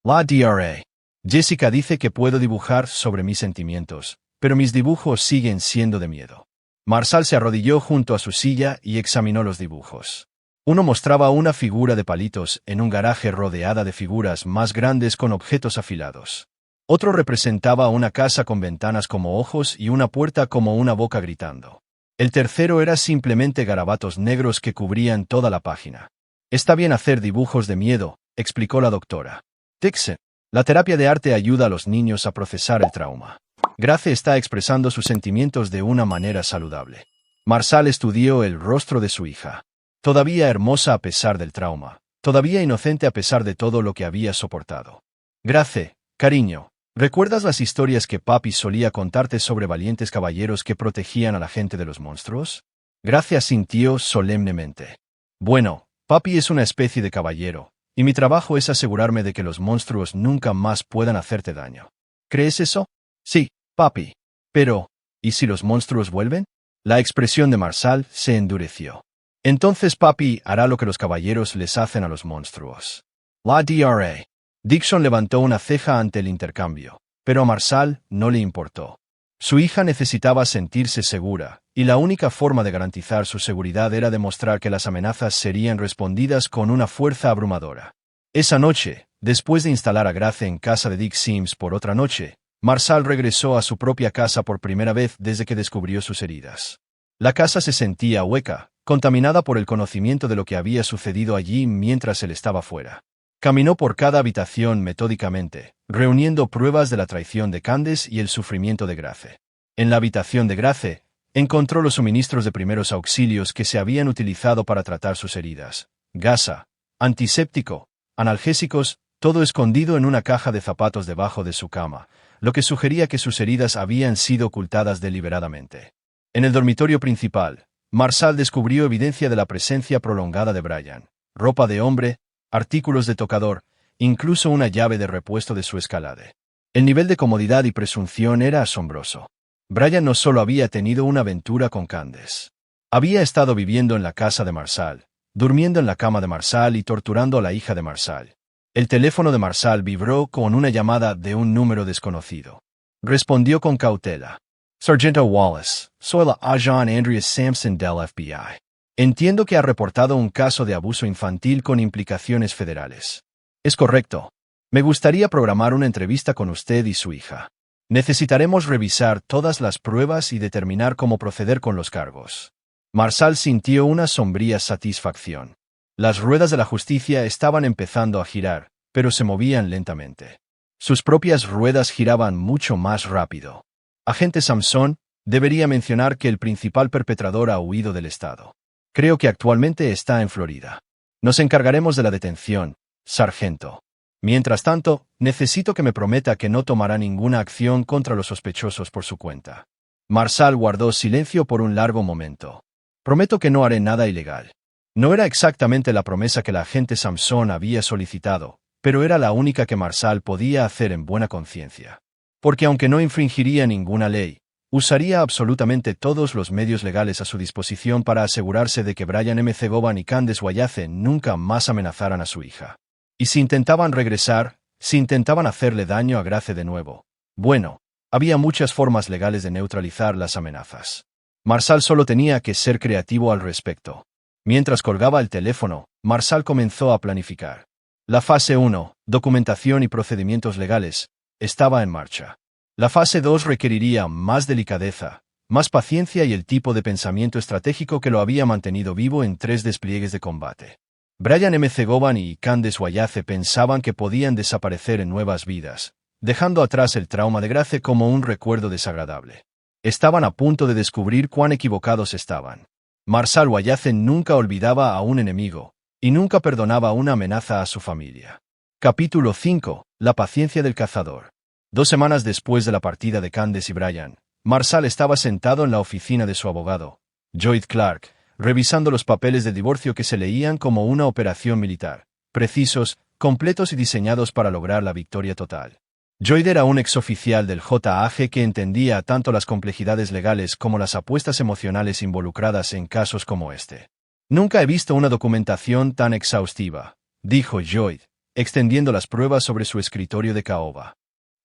La Dra. Jessica dice que puedo dibujar sobre mis sentimientos, pero mis dibujos siguen siendo de miedo. Marshall se arrodilló junto a su silla y examinó los dibujos. Uno mostraba una figura de palitos en un garaje rodeada de figuras más grandes con objetos afilados. Otro representaba una casa con ventanas como ojos y una puerta como una boca gritando. El tercero era simplemente garabatos negros que cubrían toda la página. Está bien hacer dibujos de miedo, explicó la doctora Dixon. La terapia de arte ayuda a los niños a procesar el trauma. Grace está expresando sus sentimientos de una manera saludable. Marshall estudió el rostro de su hija. Todavía hermosa a pesar del trauma. Todavía inocente a pesar de todo lo que había soportado. Grace, cariño, ¿recuerdas las historias que papi solía contarte sobre valientes caballeros que protegían a la gente de los monstruos? Grace asintió solemnemente. Bueno, papi es una especie de caballero, y mi trabajo es asegurarme de que los monstruos nunca más puedan hacerte daño. ¿Crees eso? Sí, papi. Pero, ¿y si los monstruos vuelven? La expresión de Marshall se endureció. Entonces papi hará lo que los caballeros les hacen a los monstruos. La Dra. Dixon levantó una ceja ante el intercambio, pero a Marshall no le importó. Su hija necesitaba sentirse segura, y la única forma de garantizar su seguridad era demostrar que las amenazas serían respondidas con una fuerza abrumadora. Esa noche, después de instalar a Grace en casa de Dick Sims por otra noche, Marshall regresó a su propia casa por primera vez desde que descubrió sus heridas. La casa se sentía hueca, contaminada por el conocimiento de lo que había sucedido allí mientras él estaba fuera. Caminó por cada habitación metódicamente, reuniendo pruebas de la traición de Candace y el sufrimiento de Grace. En la habitación de Grace, encontró los suministros de primeros auxilios que se habían utilizado para tratar sus heridas: gasa, antiséptico, analgésicos, todo escondido en una caja de zapatos debajo de su cama, lo que sugería que sus heridas habían sido ocultadas deliberadamente. En el dormitorio principal, Marshall descubrió evidencia de la presencia prolongada de Brian: ropa de hombre, artículos de tocador, incluso una llave de repuesto de su escalade. El nivel de comodidad y presunción era asombroso. Brian no solo había tenido una aventura con Candace. Había estado viviendo en la casa de Marshall, durmiendo en la cama de Marshall y torturando a la hija de Marshall. El teléfono de Marshall vibró con una llamada de un número desconocido. Respondió con cautela. Sargento Wallace, soy la agent Andrea Sampson del FBI. Entiendo que ha reportado un caso de abuso infantil con implicaciones federales. Es correcto. Me gustaría programar una entrevista con usted y su hija. Necesitaremos revisar todas las pruebas y determinar cómo proceder con los cargos. Marshall sintió una sombría satisfacción. Las ruedas de la justicia estaban empezando a girar, pero se movían lentamente. Sus propias ruedas giraban mucho más rápido. Agente Sampson, debería mencionar que el principal perpetrador ha huido del estado. Creo que actualmente está en Florida. Nos encargaremos de la detención, sargento. Mientras tanto, necesito que me prometa que no tomará ninguna acción contra los sospechosos por su cuenta. Marshall guardó silencio por un largo momento. Prometo que no haré nada ilegal. No era exactamente la promesa que la agente Sampson había solicitado, pero era la única que Marshall podía hacer en buena conciencia. Porque aunque no infringiría ninguna ley, usaría absolutamente todos los medios legales a su disposición para asegurarse de que Brian M. Govan y Candace Wallace nunca más amenazaran a su hija. Y si intentaban regresar, si intentaban hacerle daño a Grace de nuevo, bueno, había muchas formas legales de neutralizar las amenazas. Marshall solo tenía que ser creativo al respecto. Mientras colgaba el teléfono, Marshall comenzó a planificar. La fase 1, documentación y procedimientos legales, estaba en marcha. La fase 2 requeriría más delicadeza, más paciencia y el tipo de pensamiento estratégico que lo había mantenido vivo en 3 despliegues de combate. Brian M. Govan y Candace Wallace pensaban que podían desaparecer en nuevas vidas, dejando atrás el trauma de Grace como un recuerdo desagradable. Estaban a punto de descubrir cuán equivocados estaban. Marshall Wallace nunca olvidaba a un enemigo, y nunca perdonaba una amenaza a su familia. Capítulo 5. La paciencia del cazador. 2 semanas después de la partida de Candace y Brian, Marshall estaba sentado en la oficina de su abogado, Lloyd Clark, revisando los papeles de divorcio que se leían como una operación militar, precisos, completos y diseñados para lograr la victoria total. Lloyd era un exoficial del JAG que entendía tanto las complejidades legales como las apuestas emocionales involucradas en casos como este. Nunca he visto una documentación tan exhaustiva, dijo Lloyd, extendiendo las pruebas sobre su escritorio de caoba.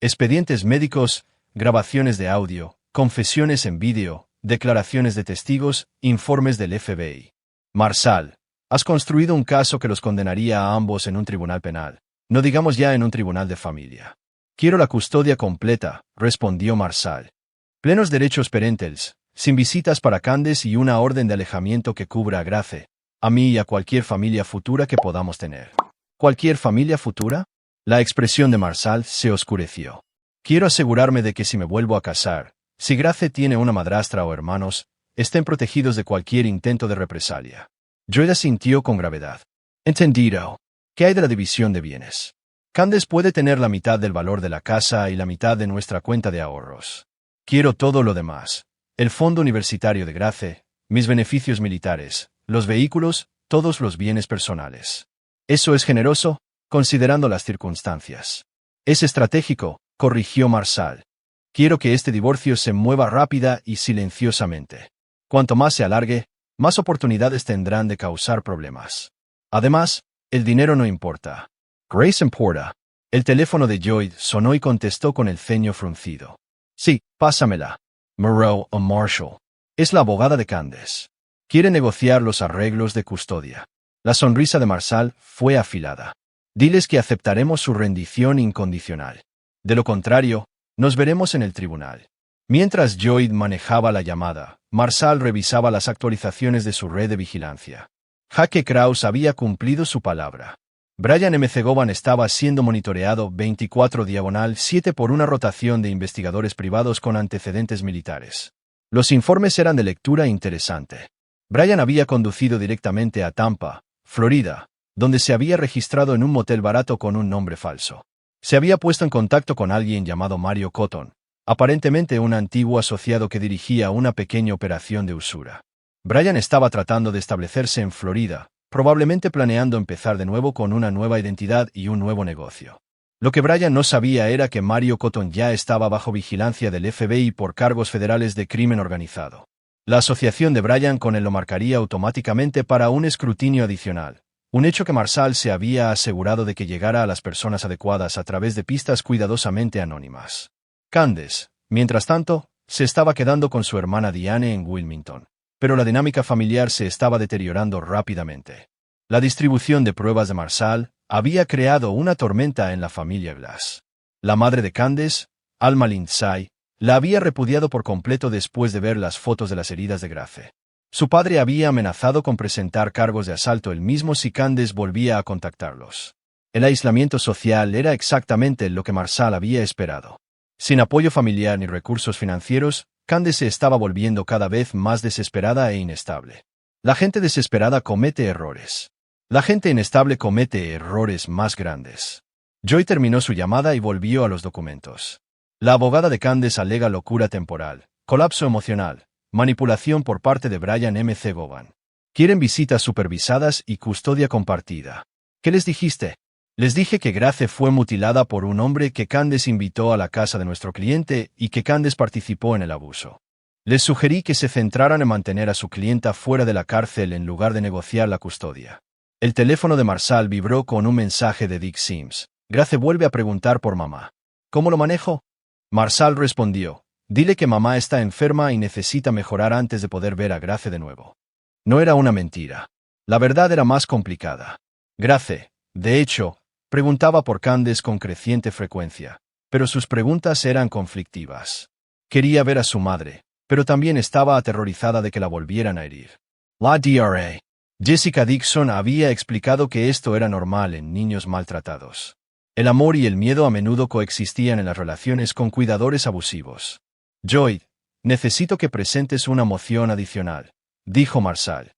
Expedientes médicos, grabaciones de audio, confesiones en vídeo, declaraciones de testigos, informes del FBI. Marshall, has construido un caso que los condenaría a ambos en un tribunal penal, no digamos ya en un tribunal de familia. Quiero la custodia completa, respondió Marshall. Plenos derechos parentales, sin visitas para Candace y una orden de alejamiento que cubra a Grace, a mí y a cualquier familia futura que podamos tener. ¿Cualquier familia futura? La expresión de Marshall se oscureció. Quiero asegurarme de que si me vuelvo a casar, si Grace tiene una madrastra o hermanos, estén protegidos de cualquier intento de represalia. Joy asintió con gravedad. Entendido. ¿Qué hay de la división de bienes? Candace puede tener la mitad del valor de la casa y la mitad de nuestra cuenta de ahorros. Quiero todo lo demás. El fondo universitario de Grace, mis beneficios militares, los vehículos, todos los bienes personales. Eso es generoso, considerando las circunstancias. Es estratégico, corrigió Marshall. Quiero que este divorcio se mueva rápida y silenciosamente. Cuanto más se alargue, más oportunidades tendrán de causar problemas. Además, el dinero no importa. Grace importa. El teléfono de Joy sonó y contestó con el ceño fruncido. Sí, pásamela. Moreau o Marshall. Es la abogada de Candace. Quiere negociar los arreglos de custodia. La sonrisa de Marshall fue afilada. Diles que aceptaremos su rendición incondicional. De lo contrario, nos veremos en el tribunal. Mientras Joy manejaba la llamada, Marshall revisaba las actualizaciones de su red de vigilancia. Jake Krause había cumplido su palabra. Brian M. Govan estaba siendo monitoreado 24/7 por una rotación de investigadores privados con antecedentes militares. Los informes eran de lectura interesante. Brian había conducido directamente a Tampa, Florida, donde se había registrado en un motel barato con un nombre falso. Se había puesto en contacto con alguien llamado Mario Cotton, aparentemente un antiguo asociado que dirigía una pequeña operación de usura. Brian estaba tratando de establecerse en Florida, probablemente planeando empezar de nuevo con una nueva identidad y un nuevo negocio. Lo que Brian no sabía era que Mario Cotton ya estaba bajo vigilancia del FBI por cargos federales de crimen organizado. La asociación de Brian con él lo marcaría automáticamente para un escrutinio adicional, un hecho que Marshall se había asegurado de que llegara a las personas adecuadas a través de pistas cuidadosamente anónimas. Candace, mientras tanto, se estaba quedando con su hermana Diane en Wilmington, pero la dinámica familiar se estaba deteriorando rápidamente. La distribución de pruebas de Marshall había creado una tormenta en la familia Glass. La madre de Candace, Alma Lindsay, la había repudiado por completo después de ver las fotos de las heridas de Grace. Su padre había amenazado con presentar cargos de asalto él mismo si Candace volvía a contactarlos. El aislamiento social era exactamente lo que Marshall había esperado. Sin apoyo familiar ni recursos financieros, Candace se estaba volviendo cada vez más desesperada e inestable. La gente desesperada comete errores. La gente inestable comete errores más grandes. Joy terminó su llamada y volvió a los documentos. La abogada de Candace alega locura temporal, colapso emocional, manipulación por parte de Brian M. Govan. Quieren visitas supervisadas y custodia compartida. ¿Qué les dijiste? Les dije que Grace fue mutilada por un hombre que Candace invitó a la casa de nuestro cliente y que Candace participó en el abuso. Les sugerí que se centraran en mantener a su clienta fuera de la cárcel en lugar de negociar la custodia. El teléfono de Marshall vibró con un mensaje de Dick Sims. Grace vuelve a preguntar por mamá. ¿Cómo lo manejo? Marshall respondió. Dile que mamá está enferma y necesita mejorar antes de poder ver a Grace de nuevo. No era una mentira. La verdad era más complicada. Grace, de hecho, preguntaba por Candace con creciente frecuencia, pero sus preguntas eran conflictivas. Quería ver a su madre, pero también estaba aterrorizada de que la volvieran a herir. La Dra. Jessica Dixon había explicado que esto era normal en niños maltratados. El amor y el miedo a menudo coexistían en las relaciones con cuidadores abusivos. Joy, necesito que presentes una moción adicional, dijo Marshall.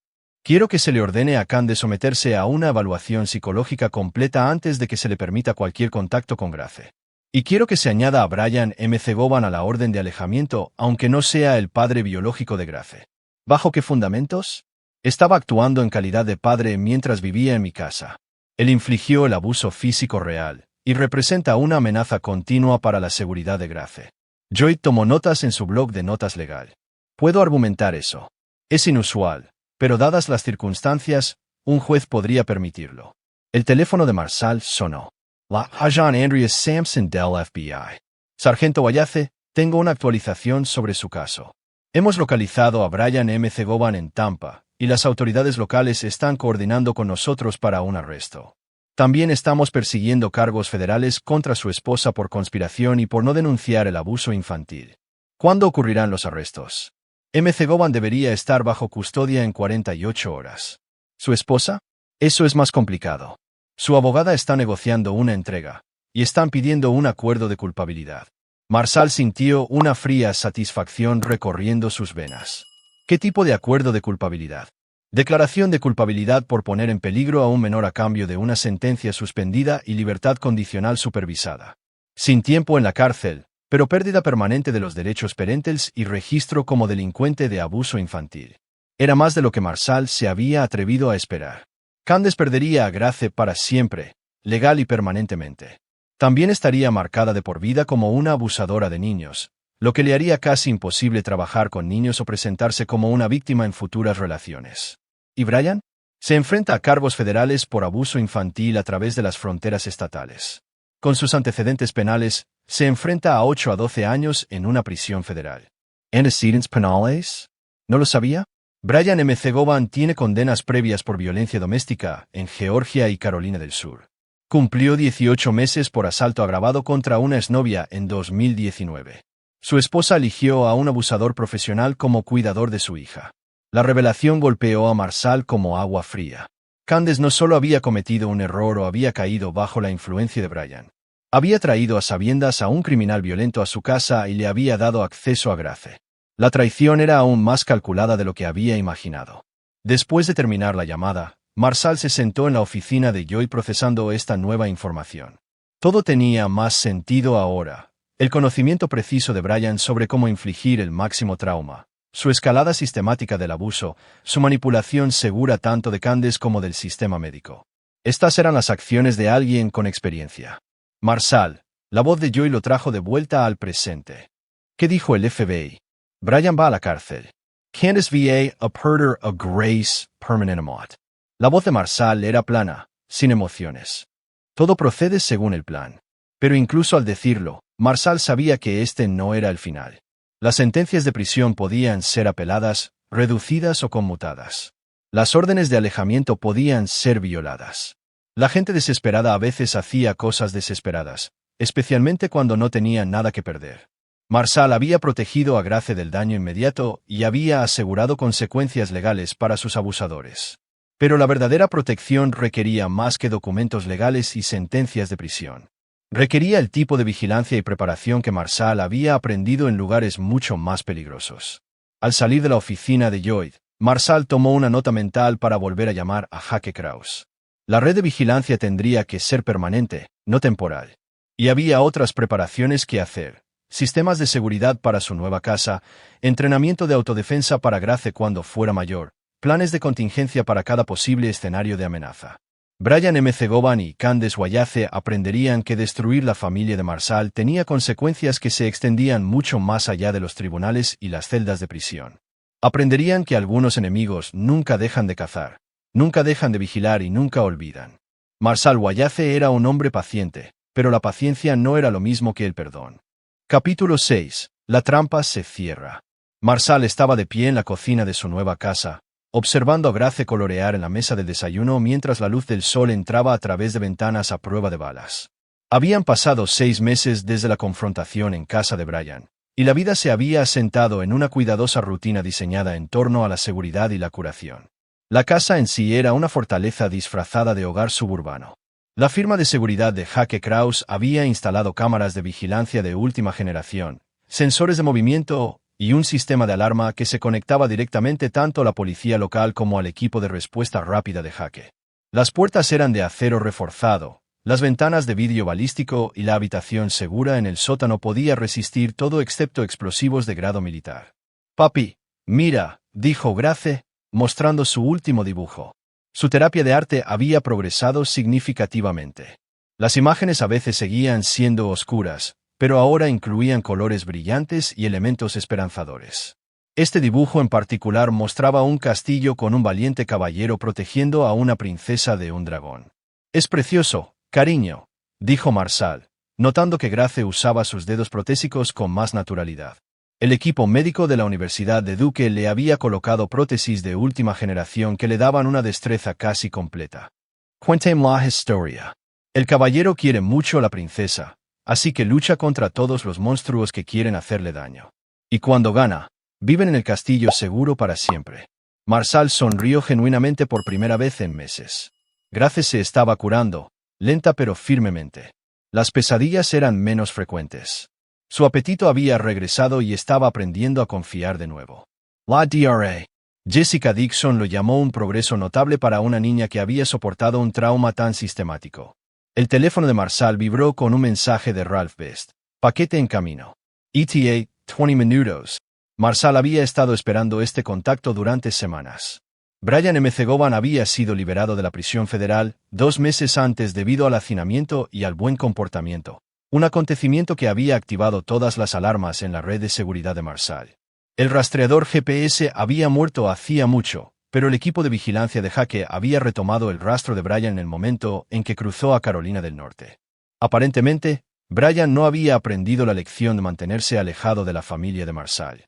Quiero que se le ordene a Candace someterse a una evaluación psicológica completa antes de que se le permita cualquier contacto con Grace. Y quiero que se añada a Brian M. Govan a la orden de alejamiento, aunque no sea el padre biológico de Grace. ¿Bajo qué fundamentos? Estaba actuando en calidad de padre mientras vivía en mi casa. Él infligió el abuso físico real, y representa una amenaza continua para la seguridad de Grace. Joy tomó notas en su blog de notas legal. Puedo argumentar eso. Es inusual, pero dadas las circunstancias, un juez podría permitirlo. El teléfono de Marshall sonó. La Agent Andrea Sampson del FBI. Sargento Wayace, tengo una actualización sobre su caso. Hemos localizado a Brian M. Govan en Tampa, y las autoridades locales están coordinando con nosotros para un arresto. También estamos persiguiendo cargos federales contra su esposa por conspiración y por no denunciar el abuso infantil. ¿Cuándo ocurrirán los arrestos? Goban debería estar bajo custodia en 48 horas. ¿Su esposa? Eso es más complicado. Su abogada está negociando una entrega, y están pidiendo un acuerdo de culpabilidad. Marsal sintió una fría satisfacción recorriendo sus venas. ¿Qué tipo de acuerdo de culpabilidad? Declaración de culpabilidad por poner en peligro a un menor a cambio de una sentencia suspendida y libertad condicional supervisada. Sin tiempo en la cárcel, pero pérdida permanente de los derechos parentales y registro como delincuente de abuso infantil. Era más de lo que Marsal se había atrevido a esperar. Candace perdería a Grace para siempre, legal y permanentemente. También estaría marcada de por vida como una abusadora de niños, lo que le haría casi imposible trabajar con niños o presentarse como una víctima en futuras relaciones. ¿Y Brian? Se enfrenta a cargos federales por abuso infantil a través de las fronteras estatales. Con sus antecedentes penales, se enfrenta a 8 a 12 años en una prisión federal. ¿Antecedentes penales? ¿No lo sabía? Brian Goban tiene condenas previas por violencia doméstica en Georgia y Carolina del Sur. Cumplió 18 meses por asalto agravado contra una exnovia en 2019. Su esposa eligió a un abusador profesional como cuidador de su hija. La revelación golpeó a Marsal como agua fría. Candace no solo había cometido un error o había caído bajo la influencia de Brian. Había traído a sabiendas a un criminal violento a su casa y le había dado acceso a Grace. La traición era aún más calculada de lo que había imaginado. Después de terminar la llamada, Marsal se sentó en la oficina de Joy procesando esta nueva información. Todo tenía más sentido ahora. El conocimiento preciso de Brian sobre cómo infligir el máximo trauma, su escalada sistemática del abuso, su manipulación segura tanto de Candace como del sistema médico. Estas eran las acciones de alguien con experiencia. Marsal, la voz de Joy lo trajo de vuelta al presente. ¿Qué dijo el FBI? Brian va a la cárcel. Candace va a perder a Grace permanentemente. La voz de Marsal era plana, sin emociones. Todo procede según el plan. Pero incluso al decirlo, Marsal sabía que este no era el final. Las sentencias de prisión podían ser apeladas, reducidas o conmutadas. Las órdenes de alejamiento podían ser violadas. La gente desesperada a veces hacía cosas desesperadas, especialmente cuando no tenía nada que perder. Marsal había protegido a Grace del daño inmediato y había asegurado consecuencias legales para sus abusadores. Pero la verdadera protección requería más que documentos legales y sentencias de prisión. Requería el tipo de vigilancia y preparación que Marsal había aprendido en lugares mucho más peligrosos. Al salir de la oficina de Lloyd, Marsal tomó una nota mental para volver a llamar a Jake Krause. La red de vigilancia tendría que ser permanente, no temporal. Y había otras preparaciones que hacer. Sistemas de seguridad para su nueva casa, entrenamiento de autodefensa para Grace cuando fuera mayor, planes de contingencia para cada posible escenario de amenaza. Brian Goban y Candace Wayace aprenderían que destruir la familia de Marsal tenía consecuencias que se extendían mucho más allá de los tribunales y las celdas de prisión. Aprenderían que algunos enemigos nunca dejan de cazar, nunca dejan de vigilar y nunca olvidan. Marsal Wayace era un hombre paciente, pero la paciencia no era lo mismo que el perdón. Capítulo 6. La trampa se cierra. Marsal estaba de pie en la cocina de su nueva casa, observando a Grace colorear en la mesa del desayuno mientras la luz del sol entraba a través de ventanas a prueba de balas. Habían pasado 6 meses desde la confrontación en casa de Brian, y la vida se había asentado en una cuidadosa rutina diseñada en torno a la seguridad y la curación. La casa en sí era una fortaleza disfrazada de hogar suburbano. La firma de seguridad de Jake Krause había instalado cámaras de vigilancia de última generación, sensores de movimiento y un sistema de alarma que se conectaba directamente tanto a la policía local como al equipo de respuesta rápida de Jake. Las puertas eran de acero reforzado, las ventanas de vidrio balístico y la habitación segura en el sótano podía resistir todo excepto explosivos de grado militar. «Papi, mira», dijo Grace, mostrando su último dibujo. Su terapia de arte había progresado significativamente. Las imágenes a veces seguían siendo oscuras, pero ahora incluían colores brillantes y elementos esperanzadores. Este dibujo en particular mostraba un castillo con un valiente caballero protegiendo a una princesa de un dragón. «Es precioso, cariño», dijo Marsal, notando que Grace usaba sus dedos protésicos con más naturalidad. El equipo médico de la Universidad de Duke le había colocado prótesis de última generación que le daban una destreza casi completa. «Cuénteme la historia. El caballero quiere mucho a la princesa, así que lucha contra todos los monstruos que quieren hacerle daño. Y cuando gana, Viven en el castillo seguro para siempre. Marsal sonrió genuinamente por primera vez en meses. Grace se estaba curando, lenta pero firmemente. Las pesadillas eran menos frecuentes. Su apetito había regresado y estaba aprendiendo a confiar de nuevo. La Dra. Jessica Dixon lo llamó un progreso notable para una niña que había soportado un trauma tan sistemático. El teléfono de Marsal vibró con un mensaje de Ralph Best. Paquete en camino. ETA, 20 minutos. Marsal había estado esperando este contacto durante semanas. Brian McGowan había sido liberado de la prisión federal 2 meses antes debido al hacinamiento y al buen comportamiento, un acontecimiento que había activado todas las alarmas en la red de seguridad de Marsal. El rastreador GPS había muerto hacía mucho, pero el equipo de vigilancia de Jaque había retomado el rastro de Brian en el momento en que cruzó a Carolina del Norte. Aparentemente, Brian no había aprendido la lección de mantenerse alejado de la familia de Marsal.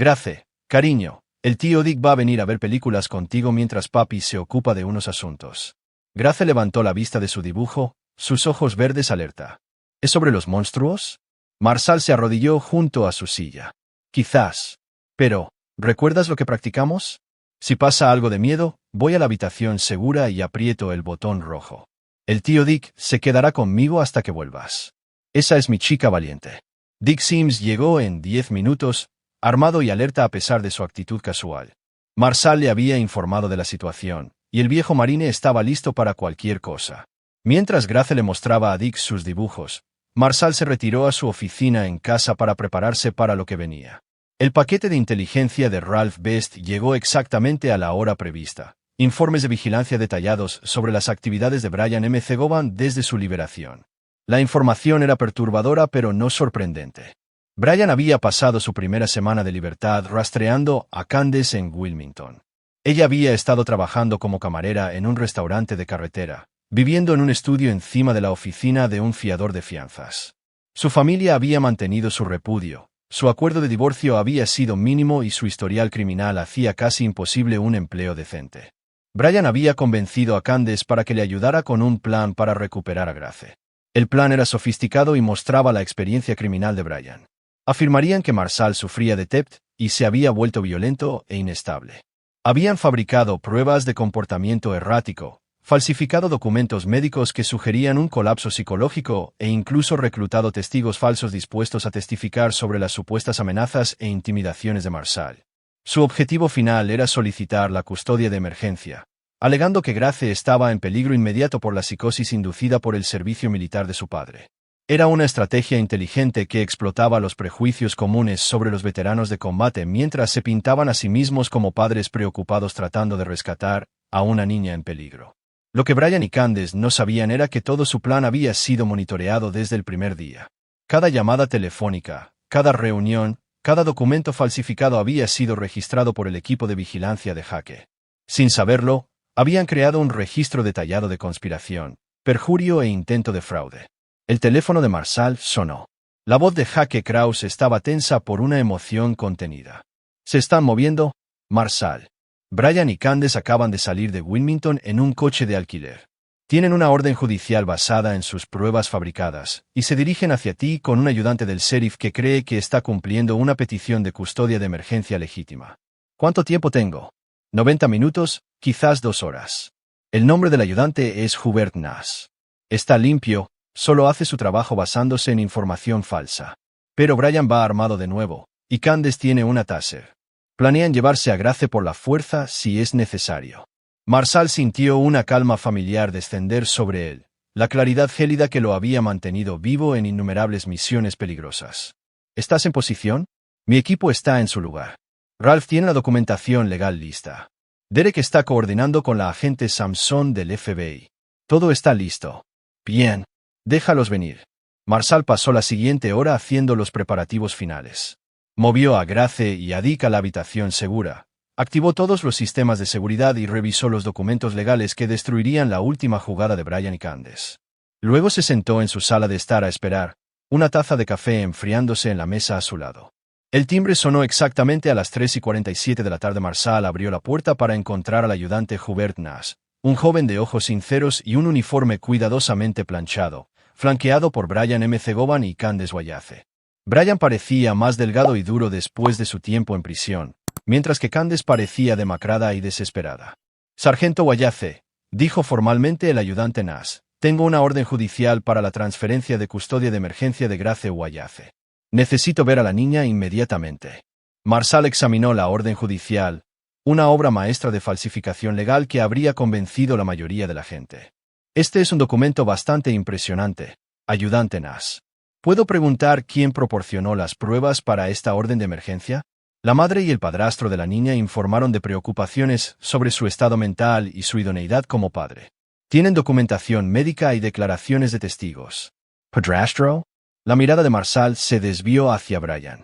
Grace, cariño, el tío Dick va a venir a ver películas contigo mientras papi se ocupa de unos asuntos. Grace levantó la vista de su dibujo, sus ojos verdes alerta. ¿Es sobre los monstruos? Marsal se arrodilló junto a su silla. Quizás. Pero, ¿recuerdas lo que practicamos? Si pasa algo de miedo, voy a la habitación segura y aprieto el botón rojo. El tío Dick se quedará conmigo hasta que vuelvas. Esa es mi chica valiente. Dick Sims llegó en 10 minutos, armado y alerta a pesar de su actitud casual. Marsal le había informado de la situación, y el viejo marine estaba listo para cualquier cosa. Mientras Grace le mostraba a Dick sus dibujos, Marsal se retiró a su oficina en casa para prepararse para lo que venía. El paquete de inteligencia de Ralph Best llegó exactamente a la hora prevista. Informes de vigilancia detallados sobre las actividades de Brian McGowan desde su liberación. La información era perturbadora pero no sorprendente. Brian había pasado su primera semana de libertad rastreando a Candace en Wilmington. Ella había estado trabajando como camarera en un restaurante de carretera, viviendo en un estudio encima de la oficina de un fiador de fianzas. Su familia había mantenido su repudio. Su acuerdo de divorcio había sido mínimo y su historial criminal hacía casi imposible un empleo decente. Brian había convencido a Candace para que le ayudara con un plan para recuperar a Grace. El plan era sofisticado y mostraba la experiencia criminal de Brian. Afirmarían que Marsal sufría de TEPT y se había vuelto violento e inestable. Habían fabricado pruebas de comportamiento errático, falsificado documentos médicos que sugerían un colapso psicológico e incluso reclutado testigos falsos dispuestos a testificar sobre las supuestas amenazas e intimidaciones de Marsal. Su objetivo final era solicitar la custodia de emergencia, alegando que Grace estaba en peligro inmediato por la psicosis inducida por el servicio militar de su padre. Era una estrategia inteligente que explotaba los prejuicios comunes sobre los veteranos de combate mientras se pintaban a sí mismos como padres preocupados tratando de rescatar a una niña en peligro. Lo que Brian y Candace no sabían era que todo su plan había sido monitoreado desde el primer día. Cada llamada telefónica, cada reunión, cada documento falsificado había sido registrado por el equipo de vigilancia de Jaque. Sin saberlo, habían creado un registro detallado de conspiración, perjurio e intento de fraude. El teléfono de Marsal sonó. La voz de Jaque Krause estaba tensa por una emoción contenida. ¿Se están moviendo? Marsal. Brian y Candace acaban de salir de Wilmington en un coche de alquiler. Tienen una orden judicial basada en sus pruebas fabricadas, y se dirigen hacia ti con un ayudante del sheriff que cree que está cumpliendo una petición de custodia de emergencia legítima. ¿Cuánto tiempo tengo? 90 minutos, quizás 2 horas. El nombre del ayudante es Hubert Nass. Está limpio, solo hace su trabajo basándose en información falsa. Pero Brian va armado de nuevo, y Candace tiene una taser. Planean llevarse a Grace por la fuerza si es necesario. Marsal sintió una calma familiar descender sobre él, la claridad gélida que lo había mantenido vivo en innumerables misiones peligrosas. ¿Estás en posición? Mi equipo está en su lugar. Ralph tiene la documentación legal lista. Derek está coordinando con la agente Samson del FBI. Todo está listo. Bien. Déjalos venir. Marsal pasó la siguiente hora haciendo los preparativos finales. Movió a Grace y a Dick a la habitación segura, activó todos los sistemas de seguridad y revisó los documentos legales que destruirían la última jugada de Brian y Candace. Luego se sentó en su sala de estar a esperar, una taza de café enfriándose en la mesa a su lado. El timbre sonó exactamente a las 3:47 de la tarde. Marsal abrió la puerta para encontrar al ayudante Hubert Nass, un joven de ojos sinceros y un uniforme cuidadosamente planchado, flanqueado por Brian McGowan y Candace Wallace. Brian parecía más delgado y duro después de su tiempo en prisión, mientras que Candace parecía demacrada y desesperada. Sargento Wayace, dijo formalmente el ayudante Nas, tengo una orden judicial para la transferencia de custodia de emergencia de Grace Wayace. Necesito ver a la niña inmediatamente. Marsal examinó la orden judicial, una obra maestra de falsificación legal que habría convencido la mayoría de la gente. Este es un documento bastante impresionante, ayudante Nas. ¿Puedo preguntar quién proporcionó las pruebas para esta orden de emergencia? La madre y el padrastro de la niña informaron de preocupaciones sobre su estado mental y su idoneidad como padre. Tienen documentación médica y declaraciones de testigos. ¿Padrastro? La mirada de Marsal se desvió hacia Brian.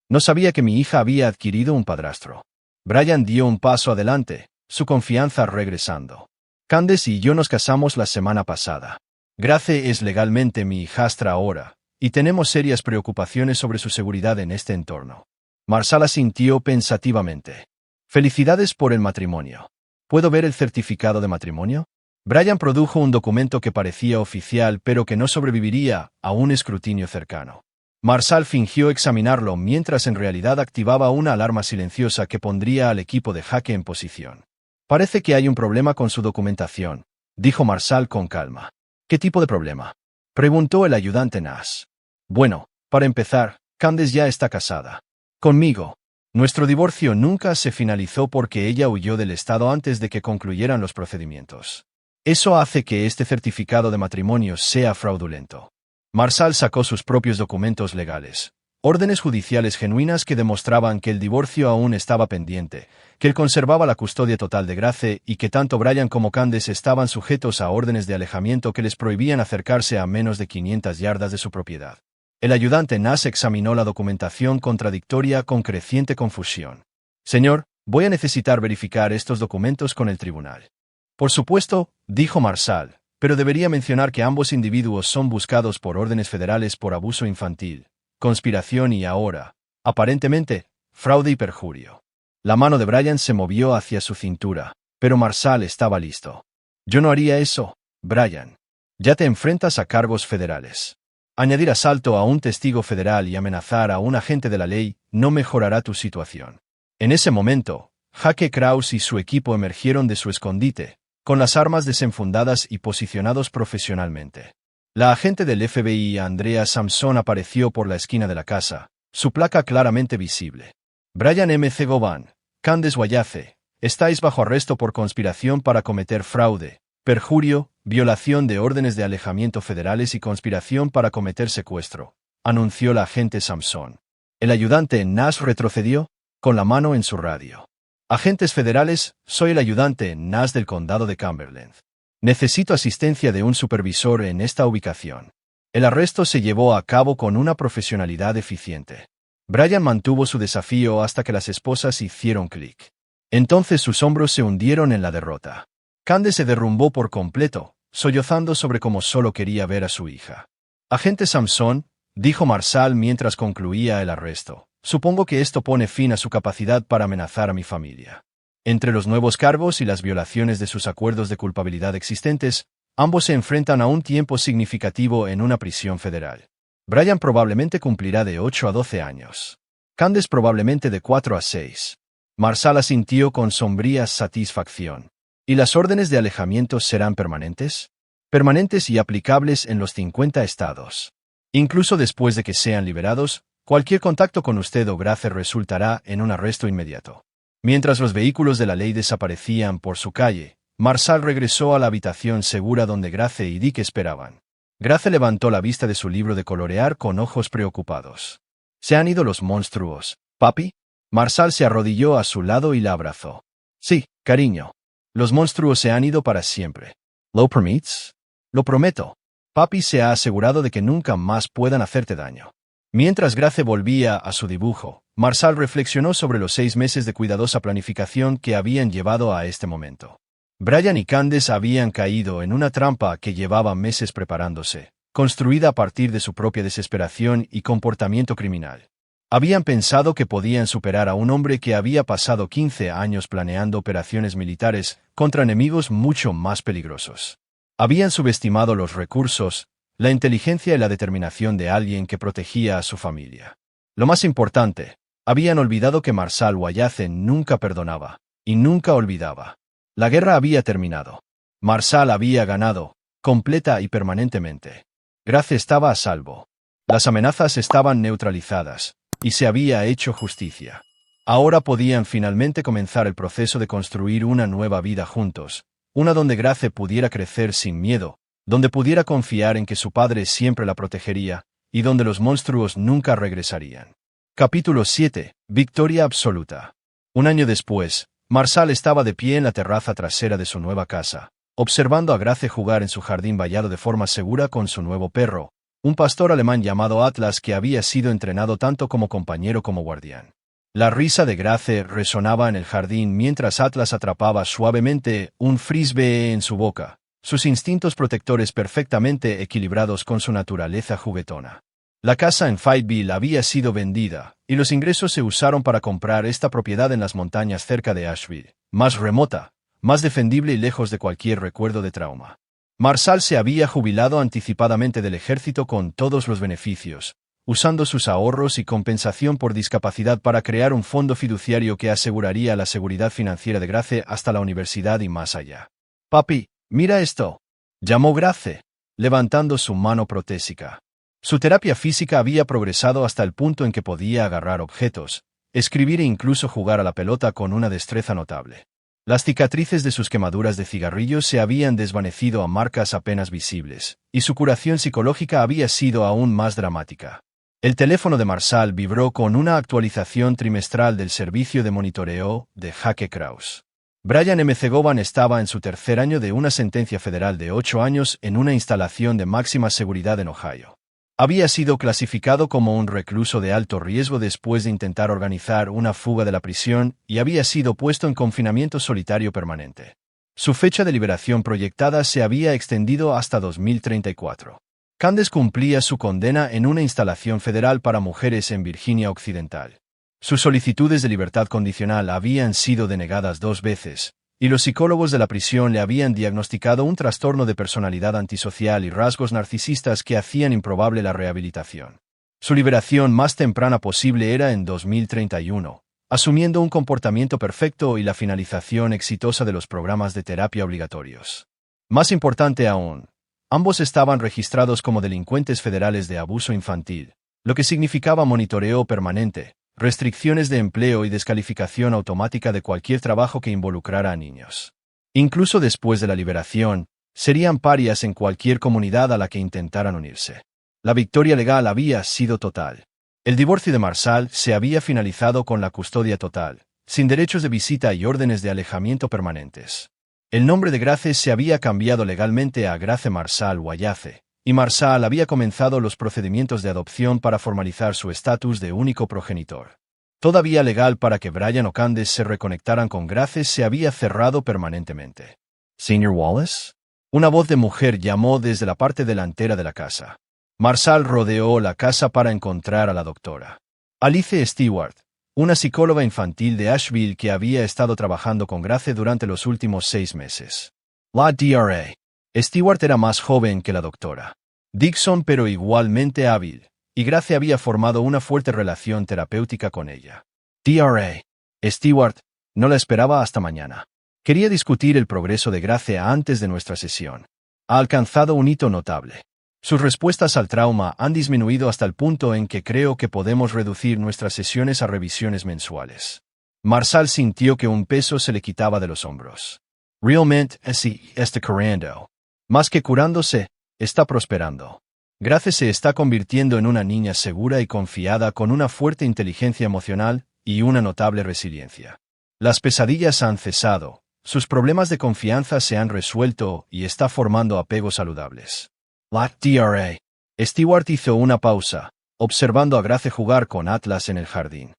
No sabía que mi hija había adquirido un padrastro. Brian dio un paso adelante, su confianza regresando. Candace y yo nos casamos la semana pasada. Grace es legalmente mi hijastra ahora, y tenemos serias preocupaciones sobre su seguridad en este entorno. Marsal asintió pensativamente. Felicidades por el matrimonio. ¿Puedo ver el certificado de matrimonio? Brian produjo un documento que parecía oficial pero que no sobreviviría a un escrutinio cercano. Marsal fingió examinarlo mientras en realidad activaba una alarma silenciosa que pondría al equipo de jaque en posición. Parece que hay un problema con su documentación, dijo Marsal con calma. ¿Qué tipo de problema? Preguntó el ayudante Nas. Bueno, para empezar, Candace ya está casada. Conmigo. Nuestro divorcio nunca se finalizó porque ella huyó del estado antes de que concluyeran los procedimientos. Eso hace que este certificado de matrimonio sea fraudulento. Marsal sacó sus propios documentos legales, órdenes judiciales genuinas que demostraban que el divorcio aún estaba pendiente, que él conservaba la custodia total de Grace y que tanto Brian como Candace estaban sujetos a órdenes de alejamiento que les prohibían acercarse a menos de 500 yardas de su propiedad. El ayudante Nas examinó la documentación contradictoria con creciente confusión. Señor, voy a necesitar verificar estos documentos con el tribunal. Por supuesto, dijo Marsal, pero debería mencionar que ambos individuos son buscados por órdenes federales por abuso infantil, conspiración y ahora, aparentemente, fraude y perjurio. La mano de Brian se movió hacia su cintura, pero Marsal estaba listo. Yo no haría eso, Brian. Ya te enfrentas a cargos federales. Añadir asalto a un testigo federal y amenazar a un agente de la ley no mejorará tu situación. En ese momento, Jaque Kraus y su equipo emergieron de su escondite, con las armas desenfundadas y posicionados profesionalmente. La agente del FBI, Andrea Samson, apareció por la esquina de la casa, su placa claramente visible. Brian M. C. Govan, Candace Wayace, estáis bajo arresto por conspiración para cometer fraude, perjurio, violación de órdenes de alejamiento federales y conspiración para cometer secuestro, anunció la agente Samson. El ayudante Nas retrocedió, con la mano en su radio. Agentes federales, soy el ayudante Nas del condado de Cumberland. Necesito asistencia de un supervisor en esta ubicación. El arresto se llevó a cabo con una profesionalidad eficiente. Brian mantuvo su desafío hasta que las esposas hicieron clic. Entonces sus hombros se hundieron en la derrota. Candace se derrumbó por completo, sollozando sobre cómo solo quería ver a su hija. Agente Samson, dijo Marsal mientras concluía el arresto, supongo que esto pone fin a su capacidad para amenazar a mi familia. Entre los nuevos cargos y las violaciones de sus acuerdos de culpabilidad existentes, ambos se enfrentan a un tiempo significativo en una prisión federal. Brian probablemente cumplirá de 8 a 12 años. Candace probablemente de 4 a 6. Marsal asintió con sombría satisfacción. ¿Y las órdenes de alejamiento serán permanentes? Permanentes y aplicables en los 50 estados. Incluso después de que sean liberados, cualquier contacto con usted o Grace resultará en un arresto inmediato. Mientras los vehículos de la ley desaparecían por su calle, Marsal regresó a la habitación segura donde Grace y Dick esperaban. Grace levantó la vista de su libro de colorear con ojos preocupados. ¿Se han ido los monstruos, papi? Marsal se arrodilló a su lado y la abrazó. Sí, cariño. Los monstruos se han ido para siempre. ¿Lo permites? Lo prometo. Papi se ha asegurado de que nunca más puedan hacerte daño. Mientras Grace volvía a su dibujo, Marsal reflexionó sobre los 6 meses de cuidadosa planificación que habían llevado a este momento. Brian y Candace habían caído en una trampa que llevaba meses preparándose, construida a partir de su propia desesperación y comportamiento criminal. Habían pensado que podían superar a un hombre que había pasado 15 años planeando operaciones militares contra enemigos mucho más peligrosos. Habían subestimado los recursos, la inteligencia y la determinación de alguien que protegía a su familia. Lo más importante, habían olvidado que Marsal Wayace nunca perdonaba, y nunca olvidaba. La guerra había terminado. Marsal había ganado, completa y permanentemente. Grace estaba a salvo. Las amenazas estaban neutralizadas, y se había hecho justicia. Ahora podían finalmente comenzar el proceso de construir una nueva vida juntos, una donde Grace pudiera crecer sin miedo, donde pudiera confiar en que su padre siempre la protegería, y donde los monstruos nunca regresarían. Capítulo 7. Victoria absoluta. Un año después, Marsal estaba de pie en la terraza trasera de su nueva casa, observando a Grace jugar en su jardín vallado de forma segura con su nuevo perro, un pastor alemán llamado Atlas que había sido entrenado tanto como compañero como guardián. La risa de Grace resonaba en el jardín mientras Atlas atrapaba suavemente un frisbee en su boca, sus instintos protectores perfectamente equilibrados con su naturaleza juguetona. La casa en Fayetteville había sido vendida, y los ingresos se usaron para comprar esta propiedad en las montañas cerca de Asheville, más remota, más defendible y lejos de cualquier recuerdo de trauma. Marsal se había jubilado anticipadamente del ejército con todos los beneficios, usando sus ahorros y compensación por discapacidad para crear un fondo fiduciario que aseguraría la seguridad financiera de Grace hasta la universidad y más allá. «Papi, mira esto», llamó Grace, levantando su mano protésica. Su terapia física había progresado hasta el punto en que podía agarrar objetos, escribir e incluso jugar a la pelota con una destreza notable. Las cicatrices de sus quemaduras de cigarrillos se habían desvanecido a marcas apenas visibles, y su curación psicológica había sido aún más dramática. El teléfono de Marsal vibró con una actualización trimestral del servicio de monitoreo de Jaque Krause. Brian M. Govan estaba en su tercer año de una sentencia federal de 8 años en una instalación de máxima seguridad en Ohio. Había sido clasificado como un recluso de alto riesgo después de intentar organizar una fuga de la prisión y había sido puesto en confinamiento solitario permanente. Su fecha de liberación proyectada se había extendido hasta 2034. Candace cumplía su condena en una instalación federal para mujeres en Virginia Occidental. Sus solicitudes de libertad condicional habían sido denegadas 2 veces, y los psicólogos de la prisión le habían diagnosticado un trastorno de personalidad antisocial y rasgos narcisistas que hacían improbable la rehabilitación. Su liberación más temprana posible era en 2031, asumiendo un comportamiento perfecto y la finalización exitosa de los programas de terapia obligatorios. Más importante aún, ambos estaban registrados como delincuentes federales de abuso infantil, lo que significaba monitoreo permanente, restricciones de empleo y descalificación automática de cualquier trabajo que involucrara a niños. Incluso después de la liberación, serían parias en cualquier comunidad a la que intentaran unirse. La victoria legal había sido total. El divorcio de Marsal se había finalizado con la custodia total, sin derechos de visita y órdenes de alejamiento permanentes. El nombre de Grace se había cambiado legalmente a Grace Marsal Wayace, y Marsal había comenzado los procedimientos de adopción para formalizar su estatus de único progenitor. Todavía legal para que Brian o Candace se reconectaran con Grace se había cerrado permanentemente. «¿Señor Wallace?» Una voz de mujer llamó desde la parte delantera de la casa. Marsal rodeó la casa para encontrar a la doctora Alice Stewart, una psicóloga infantil de Asheville que había estado trabajando con Grace durante los últimos 6 meses. La Dra. Stewart era más joven que la doctora Dixon pero igualmente hábil, y Grace había formado una fuerte relación terapéutica con ella. Dra. Stewart no la esperaba hasta mañana. Quería discutir el progreso de Grace antes de nuestra sesión. Ha alcanzado un hito notable. Sus respuestas al trauma han disminuido hasta el punto en que creo que podemos reducir nuestras sesiones a revisiones mensuales. Marsal sintió que un peso se le quitaba de los hombros. Realmente, sí, está curando. Más que curándose, está prosperando. Grace se está convirtiendo en una niña segura y confiada con una fuerte inteligencia emocional y una notable resiliencia. Las pesadillas han cesado, sus problemas de confianza se han resuelto y está formando apegos saludables. La Dra. Stewart hizo una pausa, observando a Grace jugar con Atlas en el jardín.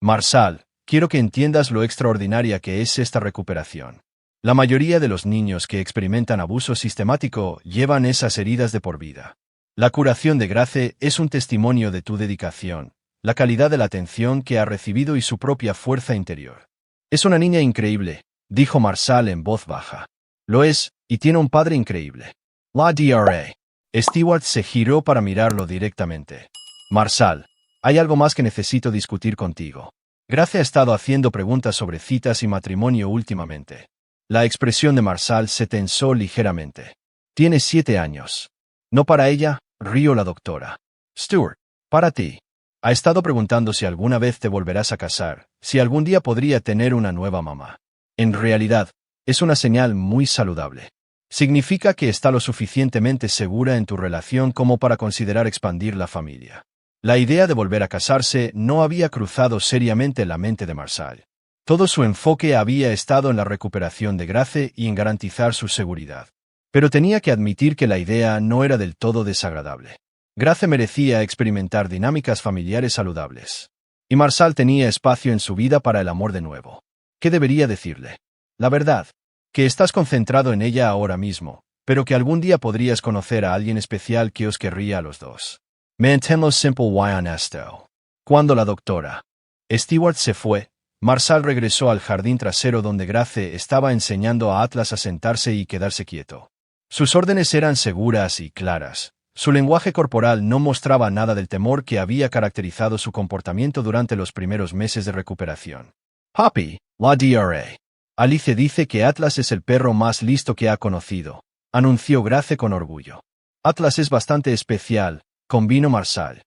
Marsal, quiero que entiendas lo extraordinaria que es esta recuperación. La mayoría de los niños que experimentan abuso sistemático llevan esas heridas de por vida. La curación de Grace es un testimonio de tu dedicación, la calidad de la atención que ha recibido y su propia fuerza interior. Es una niña increíble, dijo Marsal en voz baja. Lo es, y tiene un padre increíble. La Dra. Stewart se giró para mirarlo directamente. Marsal, hay algo más que necesito discutir contigo. Grace ha estado haciendo preguntas sobre citas y matrimonio últimamente. La expresión de Marsal se tensó ligeramente. Tiene 7 años. No para ella, rió la doctora. Stuart, para ti. Ha estado preguntando si alguna vez te volverás a casar, si algún día podría tener una nueva mamá. En realidad, es una señal muy saludable. Significa que está lo suficientemente segura en tu relación como para considerar expandir la familia. La idea de volver a casarse no había cruzado seriamente la mente de Marsal. Todo su enfoque había estado en la recuperación de Grace y en garantizar su seguridad. Pero tenía que admitir que la idea no era del todo desagradable. Grace merecía experimentar dinámicas familiares saludables. Y Marsal tenía espacio en su vida para el amor de nuevo. ¿Qué debería decirle? La verdad, que estás concentrado en ella ahora mismo, pero que algún día podrías conocer a alguien especial que os querría a los dos. Mantemos simple y honesto. Cuando la doctora Stewart se fue, Marsal regresó al jardín trasero donde Grace estaba enseñando a Atlas a sentarse y quedarse quieto. Sus órdenes eran seguras y claras. Su lenguaje corporal no mostraba nada del temor que había caracterizado su comportamiento durante los primeros meses de recuperación. Papi, la DRA. Alice dice que Atlas es el perro más listo que ha conocido, anunció Grace con orgullo. Atlas es bastante especial, convino Marsal.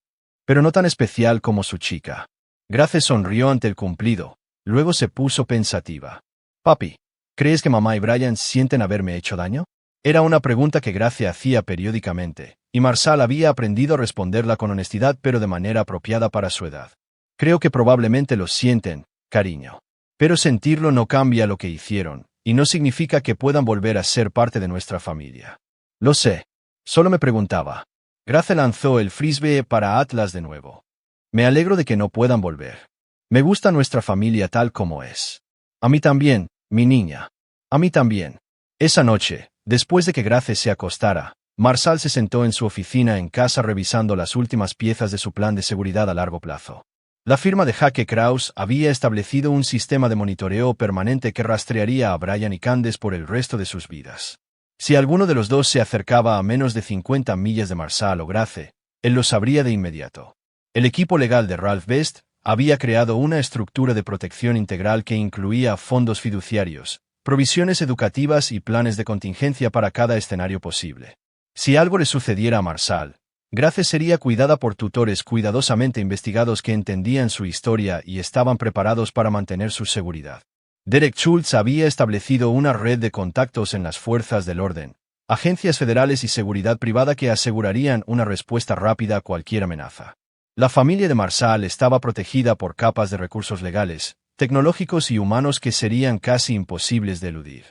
Pero no tan especial como su chica. Grace sonrió ante el cumplido, luego se puso pensativa. Papi, ¿crees que mamá y Brian sienten haberme hecho daño? Era una pregunta que Grace hacía periódicamente, y Marsal había aprendido a responderla con honestidad pero de manera apropiada para su edad. Creo que probablemente lo sienten, cariño. Pero sentirlo no cambia lo que hicieron, y no significa que puedan volver a ser parte de nuestra familia. Lo sé. Solo me preguntaba. Grace lanzó el frisbee para Atlas de nuevo. Me alegro de que no puedan volver. Me gusta nuestra familia tal como es. A mí también, mi niña. A mí también. Esa noche, después de que Grace se acostara, Marsal se sentó en su oficina en casa revisando las últimas piezas de su plan de seguridad a largo plazo. La firma de Hake Krauss había establecido un sistema de monitoreo permanente que rastrearía a Brian y Candace por el resto de sus vidas. Si alguno de los dos se acercaba a menos de 50 millas de Marsal o Grace, él lo sabría de inmediato. El equipo legal de Ralph Best había creado una estructura de protección integral que incluía fondos fiduciarios, provisiones educativas y planes de contingencia para cada escenario posible. Si algo le sucediera a Marsal, Grace sería cuidada por tutores cuidadosamente investigados que entendían su historia y estaban preparados para mantener su seguridad. Derek Schultz había establecido una red de contactos en las fuerzas del orden, agencias federales y seguridad privada que asegurarían una respuesta rápida a cualquier amenaza. La familia de Marsal estaba protegida por capas de recursos legales, tecnológicos y humanos que serían casi imposibles de eludir.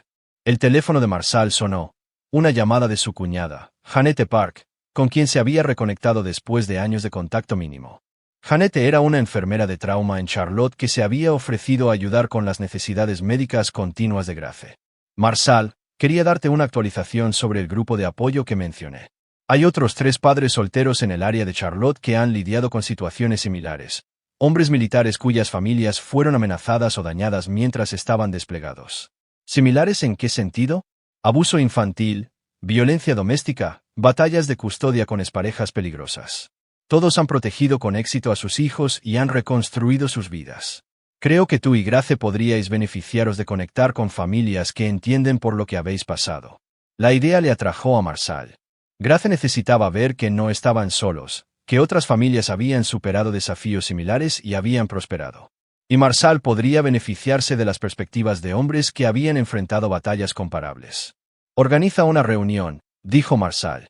El teléfono de Marsal sonó, una llamada de su cuñada, Janette Park, con quien se había reconectado después de años de contacto mínimo. Janette era una enfermera de trauma en Charlotte que se había ofrecido a ayudar con las necesidades médicas continuas de Grace. Marsal, quería darte una actualización sobre el grupo de apoyo que mencioné. Hay otros 3 padres solteros en el área de Charlotte que han lidiado con situaciones similares. Hombres militares cuyas familias fueron amenazadas o dañadas mientras estaban desplegados. ¿Similares en qué sentido? Abuso infantil, violencia doméstica, batallas de custodia con exparejas peligrosas. Todos han protegido con éxito a sus hijos y han reconstruido sus vidas. Creo que tú y Grace podríais beneficiaros de conectar con familias que entienden por lo que habéis pasado. La idea le atrajo a Marsal. Grace necesitaba ver que no estaban solos, que otras familias habían superado desafíos similares y habían prosperado. Y Marsal podría beneficiarse de las perspectivas de hombres que habían enfrentado batallas comparables. Organiza una reunión, dijo Marsal.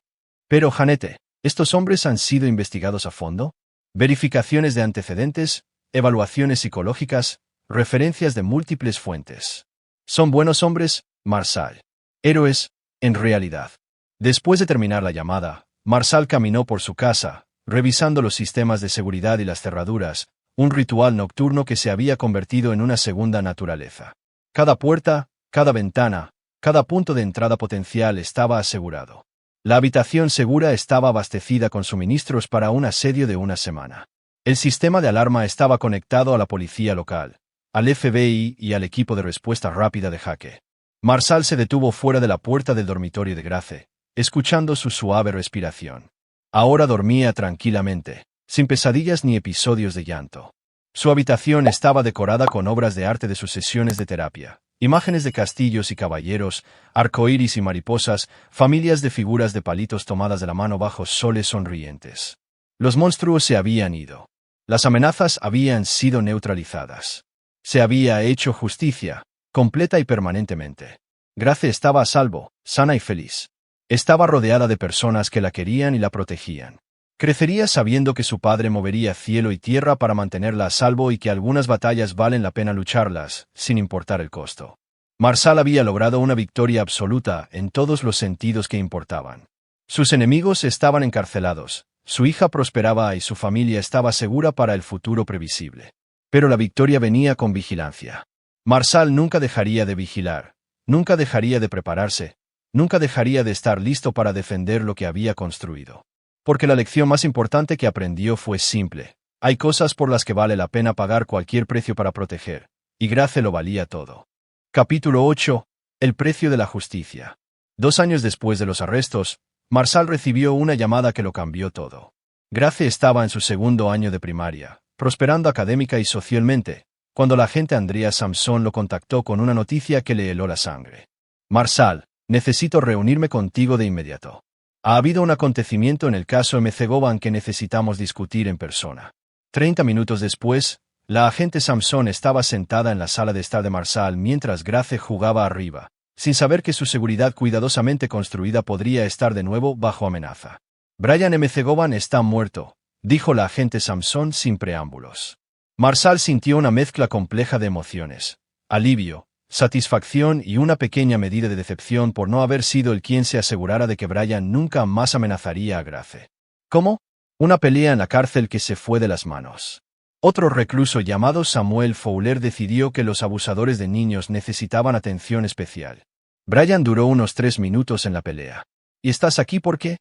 Pero Janette, ¿estos hombres han sido investigados a fondo? Verificaciones de antecedentes, evaluaciones psicológicas, referencias de múltiples fuentes. ¿Son buenos hombres, Marsal? Héroes, en realidad. Después de terminar la llamada, Marsal caminó por su casa, revisando los sistemas de seguridad y las cerraduras, un ritual nocturno que se había convertido en una segunda naturaleza. Cada puerta, cada ventana, cada punto de entrada potencial estaba asegurado. La habitación segura estaba abastecida con suministros para un asedio de una semana. El sistema de alarma estaba conectado a la policía local, al FBI y al equipo de respuesta rápida de Hake. Marsal se detuvo fuera de la puerta del dormitorio de Grace, escuchando su suave respiración. Ahora dormía tranquilamente, sin pesadillas ni episodios de llanto. Su habitación estaba decorada con obras de arte de sus sesiones de terapia, imágenes de castillos y caballeros, arcoíris y mariposas, familias de figuras de palitos tomadas de la mano bajo soles sonrientes. Los monstruos se habían ido. Las amenazas habían sido neutralizadas. Se había hecho justicia, completa y permanentemente. Grace estaba a salvo, sana y feliz. Estaba rodeada de personas que la querían y la protegían. Crecería sabiendo que su padre movería cielo y tierra para mantenerla a salvo y que algunas batallas valen la pena lucharlas, sin importar el costo. Marsal había logrado una victoria absoluta en todos los sentidos que importaban. Sus enemigos estaban encarcelados, su hija prosperaba y su familia estaba segura para el futuro previsible. Pero la victoria venía con vigilancia. Marsal nunca dejaría de vigilar, nunca dejaría de prepararse, nunca dejaría de estar listo para defender lo que había construido. Porque la lección más importante que aprendió fue simple. Hay cosas por las que vale la pena pagar cualquier precio para proteger, y Grace lo valía todo. Capítulo 8. El precio de la justicia. 2 años después de los arrestos, Marsal recibió una llamada que lo cambió todo. Grace estaba en su segundo año de primaria, prosperando académica y socialmente, cuando la agente Andrea Samson lo contactó con una noticia que le heló la sangre. Marsal, necesito reunirme contigo de inmediato. Ha habido un acontecimiento en el caso MC Govan que necesitamos discutir en persona. 30 minutos después, la agente Samson estaba sentada en la sala de estar de Marsal mientras Grace jugaba arriba, sin saber que su seguridad cuidadosamente construida podría estar de nuevo bajo amenaza. Brian MC Govan está muerto, dijo la agente Samson sin preámbulos. Marsal sintió una mezcla compleja de emociones: alivio, satisfacción y una pequeña medida de decepción por no haber sido el quien se asegurara de que Brian nunca más amenazaría a Grace. ¿Cómo? Una pelea en la cárcel que se fue de las manos. Otro recluso llamado Samuel Fowler decidió que los abusadores de niños necesitaban atención especial. Brian duró unos 3 minutos en la pelea. ¿Y estás aquí por qué?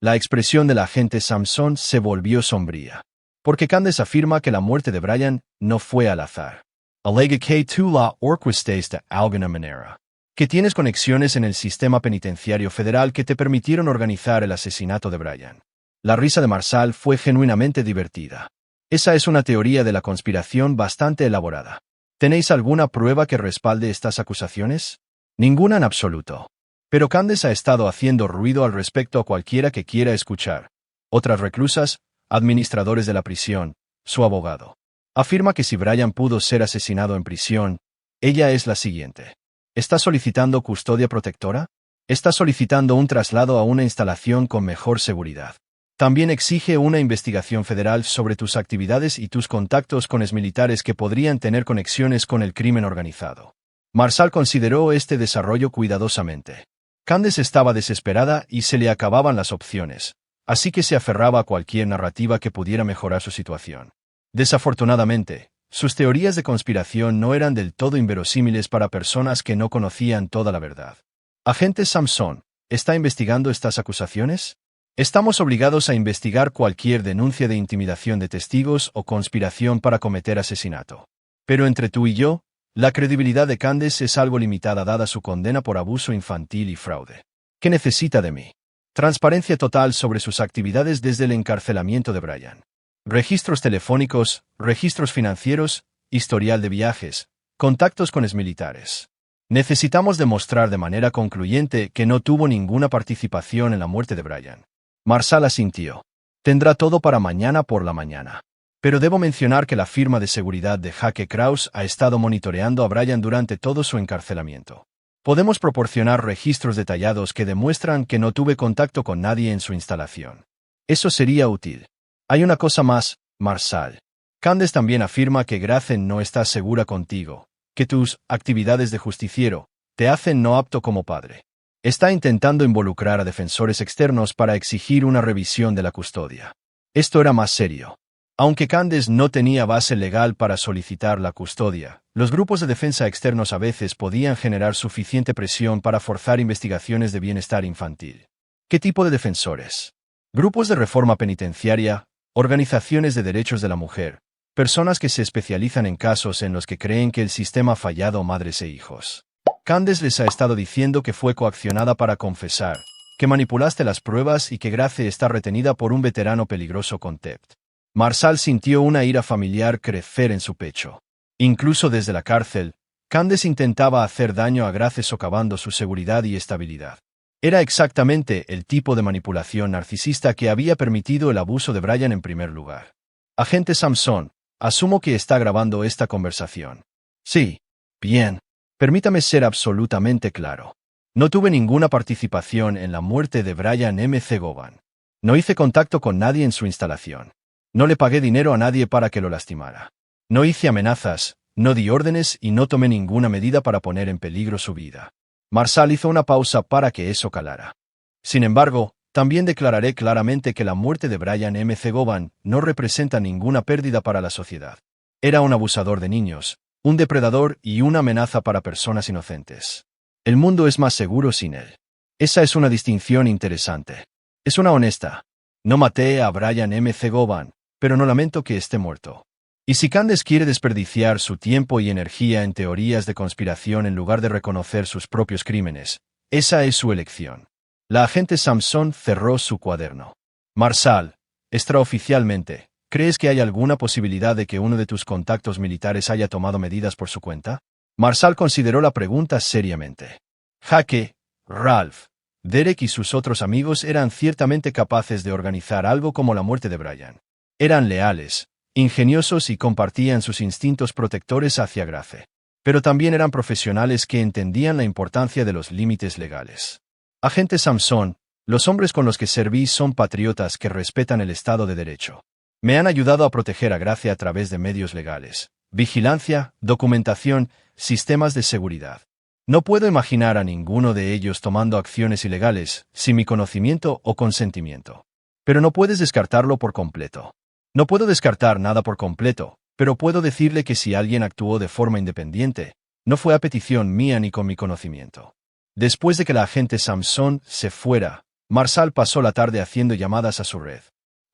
La expresión del agente Samson se volvió sombría. Porque Candace afirma que la muerte de Brian no fue al azar. Alega que tú la orquestaste de alguna manera. Que tienes conexiones en el sistema penitenciario federal que te permitieron organizar el asesinato de Brian. La risa de Marsal fue genuinamente divertida. Esa es una teoría de la conspiración bastante elaborada. ¿Tenéis alguna prueba que respalde estas acusaciones? Ninguna en absoluto. Pero Candace ha estado haciendo ruido al respecto a cualquiera que quiera escuchar. Otras reclusas, administradores de la prisión, su abogado. Afirma que si Brian pudo ser asesinado en prisión, ella es la siguiente. ¿Está solicitando custodia protectora? Está solicitando un traslado a una instalación con mejor seguridad. También exige una investigación federal sobre tus actividades y tus contactos con exmilitares que podrían tener conexiones con el crimen organizado. Marsal consideró este desarrollo cuidadosamente. Candace estaba desesperada y se le acababan las opciones, así que se aferraba a cualquier narrativa que pudiera mejorar su situación. Desafortunadamente, sus teorías de conspiración no eran del todo inverosímiles para personas que no conocían toda la verdad. Agente Samson, ¿está investigando estas acusaciones? Estamos obligados a investigar cualquier denuncia de intimidación de testigos o conspiración para cometer asesinato. Pero entre tú y yo, la credibilidad de Candace es algo limitada dada su condena por abuso infantil y fraude. ¿Qué necesita de mí? Transparencia total sobre sus actividades desde el encarcelamiento de Brian. Registros telefónicos, registros financieros, historial de viajes, contactos con exmilitares. Necesitamos demostrar de manera concluyente que no tuvo ninguna participación en la muerte de Brian. Marsal asintió. Tendrá todo para mañana por la mañana. Pero debo mencionar que la firma de seguridad de Jake Kraus ha estado monitoreando a Brian durante todo su encarcelamiento. Podemos proporcionar registros detallados que demuestran que no tuve contacto con nadie en su instalación. Eso sería útil. Hay una cosa más, Marsal. Candace también afirma que Grace no está segura contigo, que tus actividades de justiciero te hacen no apto como padre. Está intentando involucrar a defensores externos para exigir una revisión de la custodia. Esto era más serio. Aunque Candace no tenía base legal para solicitar la custodia, los grupos de defensa externos a veces podían generar suficiente presión para forzar investigaciones de bienestar infantil. ¿Qué tipo de defensores? Grupos de reforma penitenciaria, organizaciones de derechos de la mujer, personas que se especializan en casos en los que creen que el sistema ha fallado a madres e hijos. Candace les ha estado diciendo que fue coaccionada para confesar, que manipulaste las pruebas y que Grace está retenida por un veterano peligroso con Tept. Marsal sintió una ira familiar crecer en su pecho. Incluso desde la cárcel, Candace intentaba hacer daño a Grace socavando su seguridad y estabilidad. Era exactamente el tipo de manipulación narcisista que había permitido el abuso de Brian en primer lugar. Agente Samson, asumo que está grabando esta conversación. Sí. Bien. Permítame ser absolutamente claro. No tuve ninguna participación en la muerte de Brian M. Govan. No hice contacto con nadie en su instalación. No le pagué dinero a nadie para que lo lastimara. No hice amenazas, no di órdenes y no tomé ninguna medida para poner en peligro su vida. Marsal hizo una pausa para que eso calara. Sin embargo, también declararé claramente que la muerte de Brian M. Govan no representa ninguna pérdida para la sociedad. Era un abusador de niños, un depredador y una amenaza para personas inocentes. El mundo es más seguro sin él. Esa es una distinción interesante. Es una honesta. No maté a Brian M. Govan, pero no lamento que esté muerto. Y si Candace quiere desperdiciar su tiempo y energía en teorías de conspiración en lugar de reconocer sus propios crímenes, esa es su elección. La agente Samson cerró su cuaderno. Marsal, extraoficialmente, ¿crees que hay alguna posibilidad de que uno de tus contactos militares haya tomado medidas por su cuenta? Marsal consideró la pregunta seriamente. Jaque, Ralph, Derek y sus otros amigos eran ciertamente capaces de organizar algo como la muerte de Brian. Eran leales, ingeniosos y compartían sus instintos protectores hacia Grace. Pero también eran profesionales que entendían la importancia de los límites legales. Agente Samson, los hombres con los que serví son patriotas que respetan el Estado de Derecho. Me han ayudado a proteger a Grace a través de medios legales, vigilancia, documentación, sistemas de seguridad. No puedo imaginar a ninguno de ellos tomando acciones ilegales, sin mi conocimiento o consentimiento. Pero no puedes descartarlo por completo. No puedo descartar nada por completo, pero puedo decirle que si alguien actuó de forma independiente, no fue a petición mía ni con mi conocimiento. Después de que la agente Samson se fuera, Marsal pasó la tarde haciendo llamadas a su red.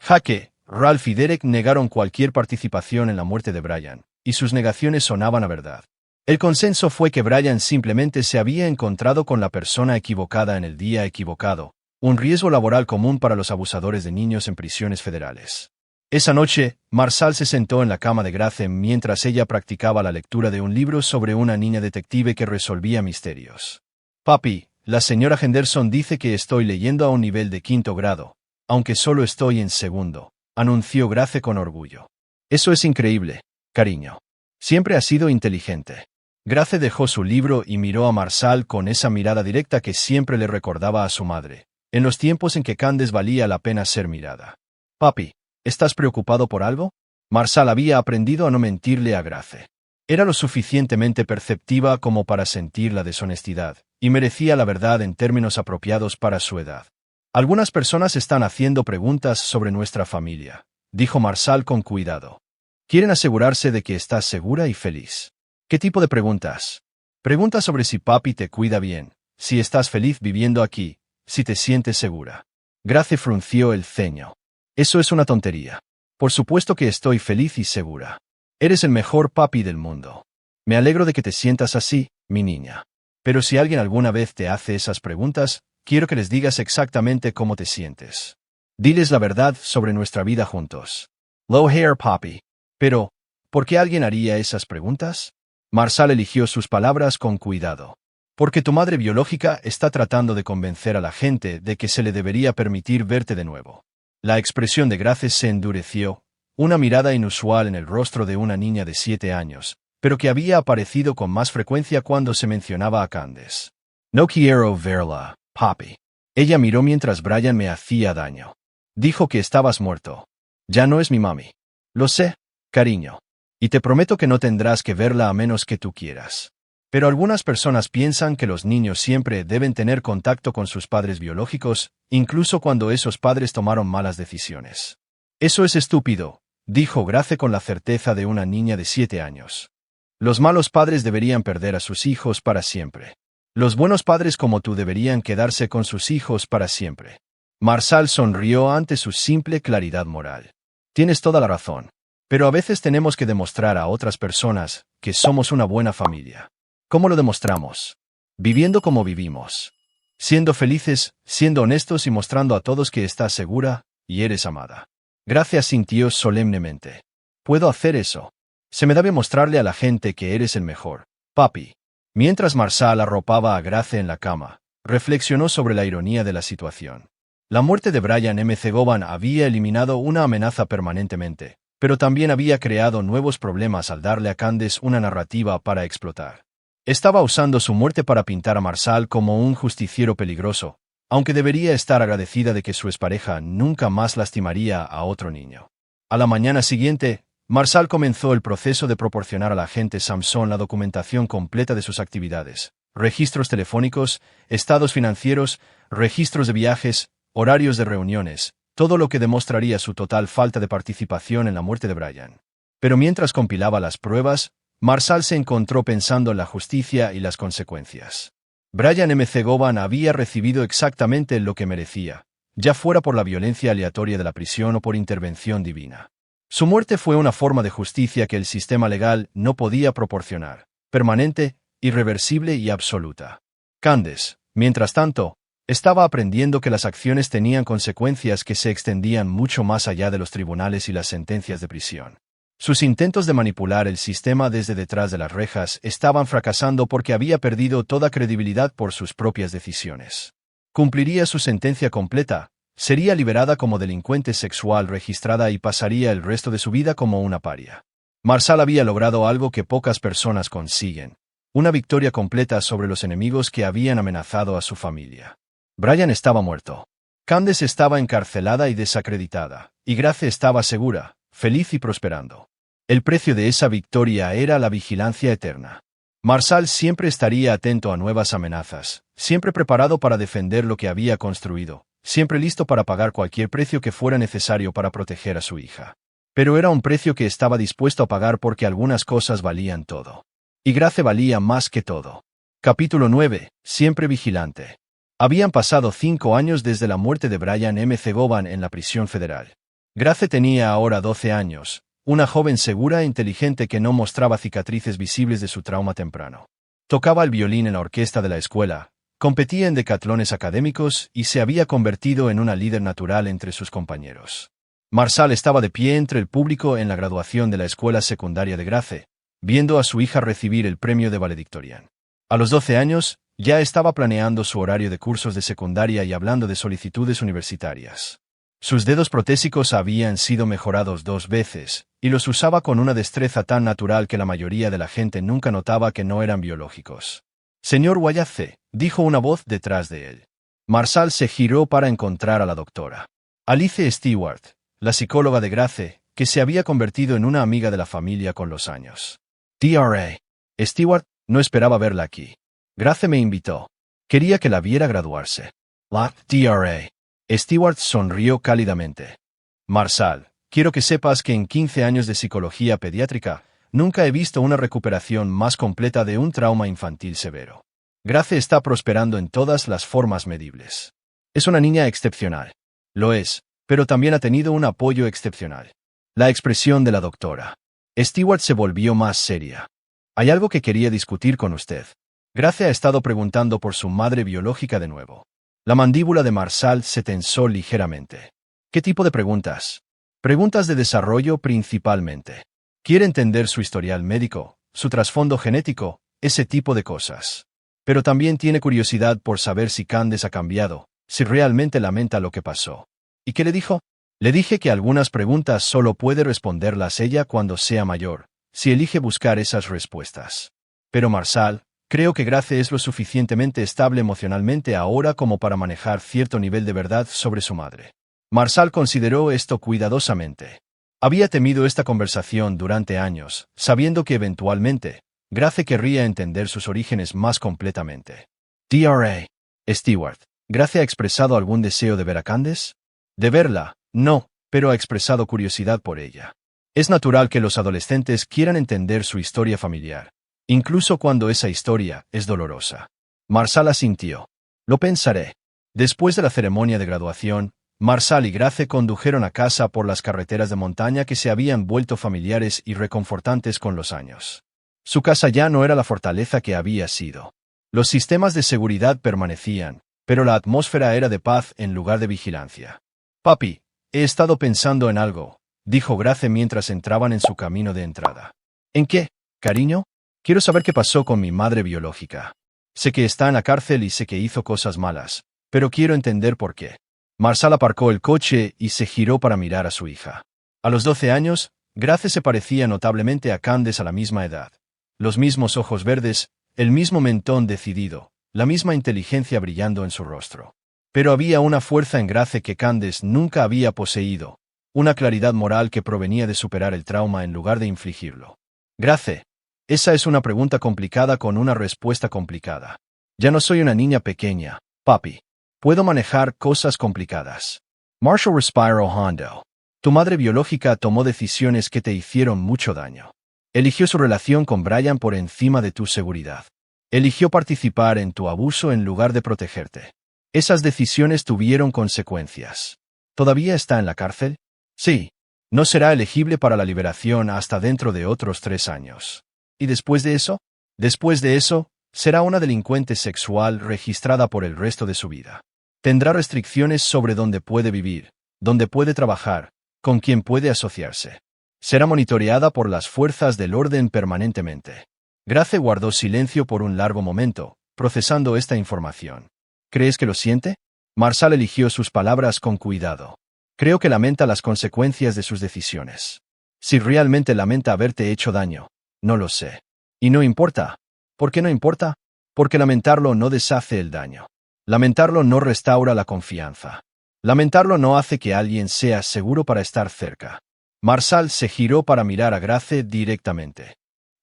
Jaque, Ralph y Derek negaron cualquier participación en la muerte de Brian, y sus negaciones sonaban a verdad. El consenso fue que Brian simplemente se había encontrado con la persona equivocada en el día equivocado, un riesgo laboral común para los abusadores de niños en prisiones federales. Esa noche, Marsal se sentó en la cama de Grace mientras ella practicaba la lectura de un libro sobre una niña detective que resolvía misterios. Papi, la señora Henderson dice que estoy leyendo a un nivel de 5º grado, aunque solo estoy en 2º, anunció Grace con orgullo. Eso es increíble, cariño. Siempre has sido inteligente. Grace dejó su libro y miró a Marsal con esa mirada directa que siempre le recordaba a su madre, en los tiempos en que Candace valía la pena ser mirada. Papi, ¿estás preocupado por algo? Marsal había aprendido a no mentirle a Grace. Era lo suficientemente perceptiva como para sentir la deshonestidad, y merecía la verdad en términos apropiados para su edad. Algunas personas están haciendo preguntas sobre nuestra familia, dijo Marsal con cuidado. Quieren asegurarse de que estás segura y feliz. ¿Qué tipo de preguntas? Preguntas sobre si papi te cuida bien, si estás feliz viviendo aquí, si te sientes segura. Grace frunció el ceño. Eso es una tontería. Por supuesto que estoy feliz y segura. Eres el mejor papi del mundo. Me alegro de que te sientas así, mi niña. Pero si alguien alguna vez te hace esas preguntas, quiero que les digas exactamente cómo te sientes. Diles la verdad sobre nuestra vida juntos. Low hair, papi. Pero, ¿por qué alguien haría esas preguntas? Marsal eligió sus palabras con cuidado. Porque tu madre biológica está tratando de convencer a la gente de que se le debería permitir verte de nuevo. La expresión de Grace se endureció, una mirada inusual en el rostro de una niña de 7 años, pero que había aparecido con más frecuencia cuando se mencionaba a Candace. No quiero verla, papi. Ella miró mientras Brian me hacía daño. Dijo que estabas muerto. Ya no es mi mami. Lo sé, cariño. Y te prometo que no tendrás que verla a menos que tú quieras. Pero algunas personas piensan que los niños siempre deben tener contacto con sus padres biológicos, incluso cuando esos padres tomaron malas decisiones. Eso es estúpido, dijo Grace con la certeza de una niña de 7 años. Los malos padres deberían perder a sus hijos para siempre. Los buenos padres como tú deberían quedarse con sus hijos para siempre. Marsal sonrió ante su simple claridad moral. Tienes toda la razón. Pero a veces tenemos que demostrar a otras personas que somos una buena familia. ¿Cómo lo demostramos? Viviendo como vivimos. Siendo felices, siendo honestos y mostrando a todos que estás segura y eres amada. Grace asintió solemnemente. Puedo hacer eso. Se me debe mostrarle a la gente que eres el mejor, papi. Mientras Marshall arropaba a Grace en la cama, reflexionó sobre la ironía de la situación. La muerte de Brian M. Govan había eliminado una amenaza permanentemente, pero también había creado nuevos problemas al darle a Candace una narrativa para explotar. Estaba usando su muerte para pintar a Marshall como un justiciero peligroso, aunque debería estar agradecida de que su expareja nunca más lastimaría a otro niño. A la mañana siguiente, Marshall comenzó el proceso de proporcionar al agente Sampson la documentación completa de sus actividades, registros telefónicos, estados financieros, registros de viajes, horarios de reuniones, todo lo que demostraría su total falta de participación en la muerte de Brian. Pero mientras compilaba las pruebas, Marshall se encontró pensando en la justicia y las consecuencias. Brian M. Govan había recibido exactamente lo que merecía, ya fuera por la violencia aleatoria de la prisión o por intervención divina. Su muerte fue una forma de justicia que el sistema legal no podía proporcionar, permanente, irreversible y absoluta. Candace, mientras tanto, estaba aprendiendo que las acciones tenían consecuencias que se extendían mucho más allá de los tribunales y las sentencias de prisión. Sus intentos de manipular el sistema desde detrás de las rejas estaban fracasando porque había perdido toda credibilidad por sus propias decisiones. Cumpliría su sentencia completa, sería liberada como delincuente sexual registrada y pasaría el resto de su vida como una paria. Marshall había logrado algo que pocas personas consiguen: una victoria completa sobre los enemigos que habían amenazado a su familia. Brian estaba muerto. Candace estaba encarcelada y desacreditada, y Grace estaba segura, feliz y prosperando. El precio de esa victoria era la vigilancia eterna. Marshall siempre estaría atento a nuevas amenazas, siempre preparado para defender lo que había construido, siempre listo para pagar cualquier precio que fuera necesario para proteger a su hija. Pero era un precio que estaba dispuesto a pagar porque algunas cosas valían todo. Y Grace valía más que todo. Capítulo 9. Siempre vigilante. Habían pasado 5 años desde la muerte de Brian M. Govan en la prisión federal. Grace tenía ahora 12 años, una joven segura e inteligente que no mostraba cicatrices visibles de su trauma temprano. Tocaba el violín en la orquesta de la escuela, competía en decatlones académicos y se había convertido en una líder natural entre sus compañeros. Marshall estaba de pie entre el público en la graduación de la escuela secundaria de Grace, viendo a su hija recibir el premio de valedictorian. A los 12 años, ya estaba planeando su horario de cursos de secundaria y hablando de solicitudes universitarias. Sus dedos protésicos habían sido mejorados 2 veces, y los usaba con una destreza tan natural que la mayoría de la gente nunca notaba que no eran biológicos. «Señor Wyatt», dijo una voz detrás de él. Marshall se giró para encontrar a la doctora Alice Stewart, la psicóloga de Grace, que se había convertido en una amiga de la familia con los años. «Dra. Stewart, no esperaba verla aquí. Grace me invitó. Quería que la viera graduarse». La Dra. Stewart sonrió cálidamente. «Marshall, quiero que sepas que en 15 años de psicología pediátrica, nunca he visto una recuperación más completa de un trauma infantil severo. Grace está prosperando en todas las formas medibles. Es una niña excepcional. Lo es, pero también ha tenido un apoyo excepcional». La expresión de la doctora Stewart se volvió más seria. «Hay algo que quería discutir con usted». Grace ha estado preguntando por su madre biológica de nuevo. La mandíbula de Marshall se tensó ligeramente. «¿Qué tipo de preguntas?» «Preguntas de desarrollo principalmente. Quiere entender su historial médico, su trasfondo genético, ese tipo de cosas. Pero también tiene curiosidad por saber si Candace ha cambiado, si realmente lamenta lo que pasó». «¿Y qué le dijo?» «Le dije que algunas preguntas solo puede responderlas ella cuando sea mayor, si elige buscar esas respuestas. Pero Marshall, creo que Grace es lo suficientemente estable emocionalmente ahora como para manejar cierto nivel de verdad sobre su madre». Marshall consideró esto cuidadosamente. Había temido esta conversación durante años, sabiendo que eventualmente, Grace querría entender sus orígenes más completamente. «Dra. Stewart, ¿Grace ha expresado algún deseo de ver a Candace?» «De verla, no, pero ha expresado curiosidad por ella. Es natural que los adolescentes quieran entender su historia familiar, incluso cuando esa historia es dolorosa». Marshall asintió. «Lo pensaré». Después de la ceremonia de graduación, Marshall y Grace condujeron a casa por las carreteras de montaña que se habían vuelto familiares y reconfortantes con los años. Su casa ya no era la fortaleza que había sido. Los sistemas de seguridad permanecían, pero la atmósfera era de paz en lugar de vigilancia. Papi, he estado pensando en algo, dijo Grace mientras entraban en su camino de entrada. ¿En qué, cariño? Quiero saber qué pasó con mi madre biológica. Sé que está en la cárcel y sé que hizo cosas malas, pero quiero entender por qué. Marsal aparcó el coche y se giró para mirar a su hija. A los 12 años, Grace se parecía notablemente a Candace a la misma edad. Los mismos ojos verdes, el mismo mentón decidido, la misma inteligencia brillando en su rostro. Pero había una fuerza en Grace que Candace nunca había poseído, una claridad moral que provenía de superar el trauma en lugar de infligirlo. Grace, esa es una pregunta complicada con una respuesta complicada. Ya no soy una niña pequeña, papi. Puedo manejar cosas complicadas. Marshall respiró hondo. Tu madre biológica tomó decisiones que te hicieron mucho daño. Eligió su relación con Brian por encima de tu seguridad. Eligió participar en tu abuso en lugar de protegerte. Esas decisiones tuvieron consecuencias. ¿Todavía está en la cárcel? Sí. No será elegible para la liberación hasta dentro de otros 3 años. ¿Y después de eso? Después de eso, será una delincuente sexual registrada por el resto de su vida. Tendrá restricciones sobre dónde puede vivir, dónde puede trabajar, con quién puede asociarse. Será monitoreada por las fuerzas del orden permanentemente. Grace guardó silencio por un largo momento, procesando esta información. ¿Crees que lo siente? Marsal eligió sus palabras con cuidado. Creo que lamenta las consecuencias de sus decisiones. Si realmente lamenta haberte hecho daño, no lo sé. Y no importa. ¿Por qué no importa? Porque lamentarlo no deshace el daño. Lamentarlo no restaura la confianza. Lamentarlo no hace que alguien sea seguro para estar cerca. Marsal se giró para mirar a Grace directamente.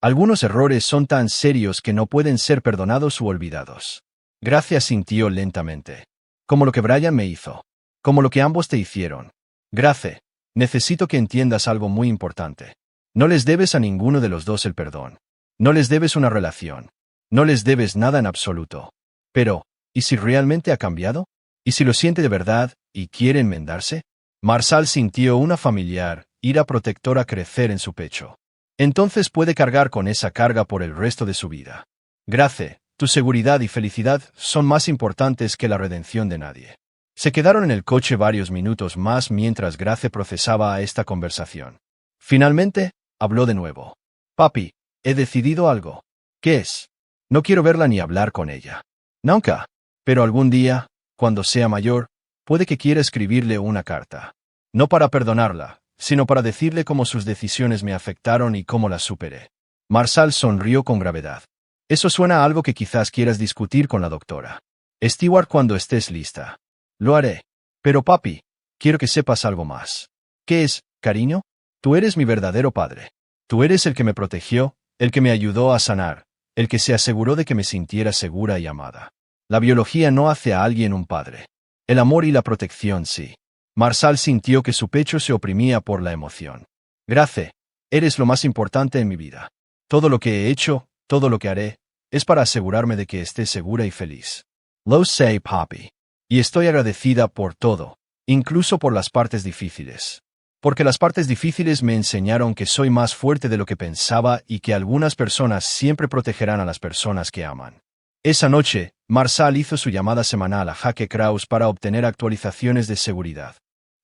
Algunos errores son tan serios que no pueden ser perdonados u olvidados. Grace asintió lentamente. Como lo que Brian me hizo. Como lo que ambos te hicieron. Grace, necesito que entiendas algo muy importante. No les debes a ninguno de los dos el perdón. No les debes una relación. No les debes nada en absoluto. Pero, ¿y si realmente ha cambiado? ¿Y si lo siente de verdad y quiere enmendarse? Marsal sintió una familiar ira protectora crecer en su pecho. Entonces puede cargar con esa carga por el resto de su vida. Grace, tu seguridad y felicidad son más importantes que la redención de nadie. Se quedaron en el coche varios minutos más mientras Grace procesaba esta conversación. Finalmente, habló de nuevo. Papi, he decidido algo. ¿Qué es? No quiero verla ni hablar con ella. Nunca. Pero algún día, cuando sea mayor, puede que quiera escribirle una carta. No para perdonarla, sino para decirle cómo sus decisiones me afectaron y cómo las superé. Marsal sonrió con gravedad. Eso suena a algo que quizás quieras discutir con la doctora Stewart cuando estés lista. Lo haré. Pero papi, quiero que sepas algo más. ¿Qué es, cariño? Tú eres mi verdadero padre. Tú eres el que me protegió, el que me ayudó a sanar, el que se aseguró de que me sintiera segura y amada. La biología no hace a alguien un padre. El amor y la protección sí. Marsal sintió que su pecho se oprimía por la emoción. Grace, eres lo más importante en mi vida. Todo lo que he hecho, todo lo que haré, es para asegurarme de que estés segura y feliz. Lo sé, papi. Y estoy agradecida por todo, incluso por las partes difíciles. Porque las partes difíciles me enseñaron que soy más fuerte de lo que pensaba y que algunas personas siempre protegerán a las personas que aman. Esa noche, Marsal hizo su llamada semanal a Jaque Kraus para obtener actualizaciones de seguridad.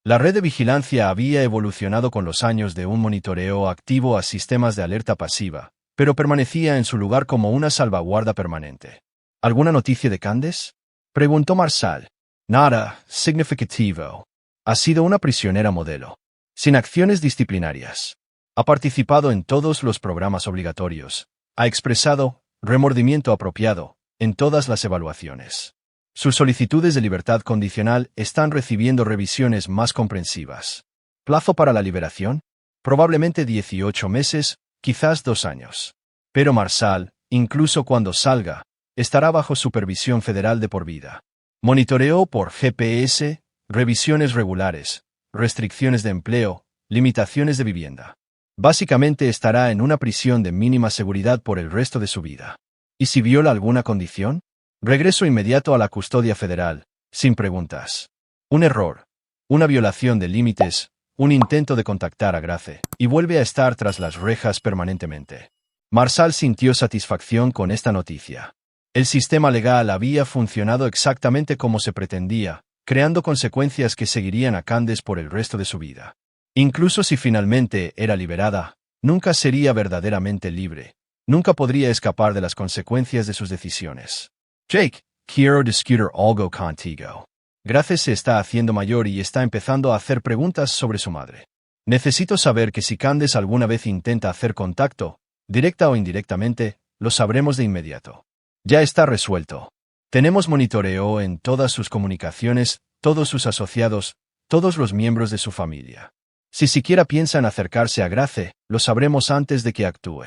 La red de vigilancia había evolucionado con los años de un monitoreo activo a sistemas de alerta pasiva, pero permanecía en su lugar como una salvaguarda permanente. ¿Alguna noticia de Candace? Preguntó Marsal. Nada significativo. Ha sido una prisionera modelo. Sin acciones disciplinarias. Ha participado en todos los programas obligatorios. Ha expresado remordimiento apropiado en todas las evaluaciones. Sus solicitudes de libertad condicional están recibiendo revisiones más comprensivas. ¿Plazo para la liberación? Probablemente 18 meses, quizás 2 años. Pero Marsal, incluso cuando salga, estará bajo supervisión federal de por vida. Monitoreo por GPS, revisiones regulares, restricciones de empleo, limitaciones de vivienda. Básicamente estará en una prisión de mínima seguridad por el resto de su vida. ¿Y si viola alguna condición? Regreso inmediato a la custodia federal, sin preguntas. Un error, una violación de límites, un intento de contactar a Grace, y vuelve a estar tras las rejas permanentemente. Marsal sintió satisfacción con esta noticia. El sistema legal había funcionado exactamente como se pretendía, creando consecuencias que seguirían a Candace por el resto de su vida. Incluso si finalmente era liberada, nunca sería verdaderamente libre. Nunca podría escapar de las consecuencias de sus decisiones. Jake, quiero discutir algo contigo. Grace se está haciendo mayor y está empezando a hacer preguntas sobre su madre. Necesito saber que si Candace alguna vez intenta hacer contacto, directa o indirectamente, lo sabremos de inmediato. Ya está resuelto. Tenemos monitoreo en todas sus comunicaciones, todos sus asociados, todos los miembros de su familia. Si siquiera piensan acercarse a Grace, lo sabremos antes de que actúe.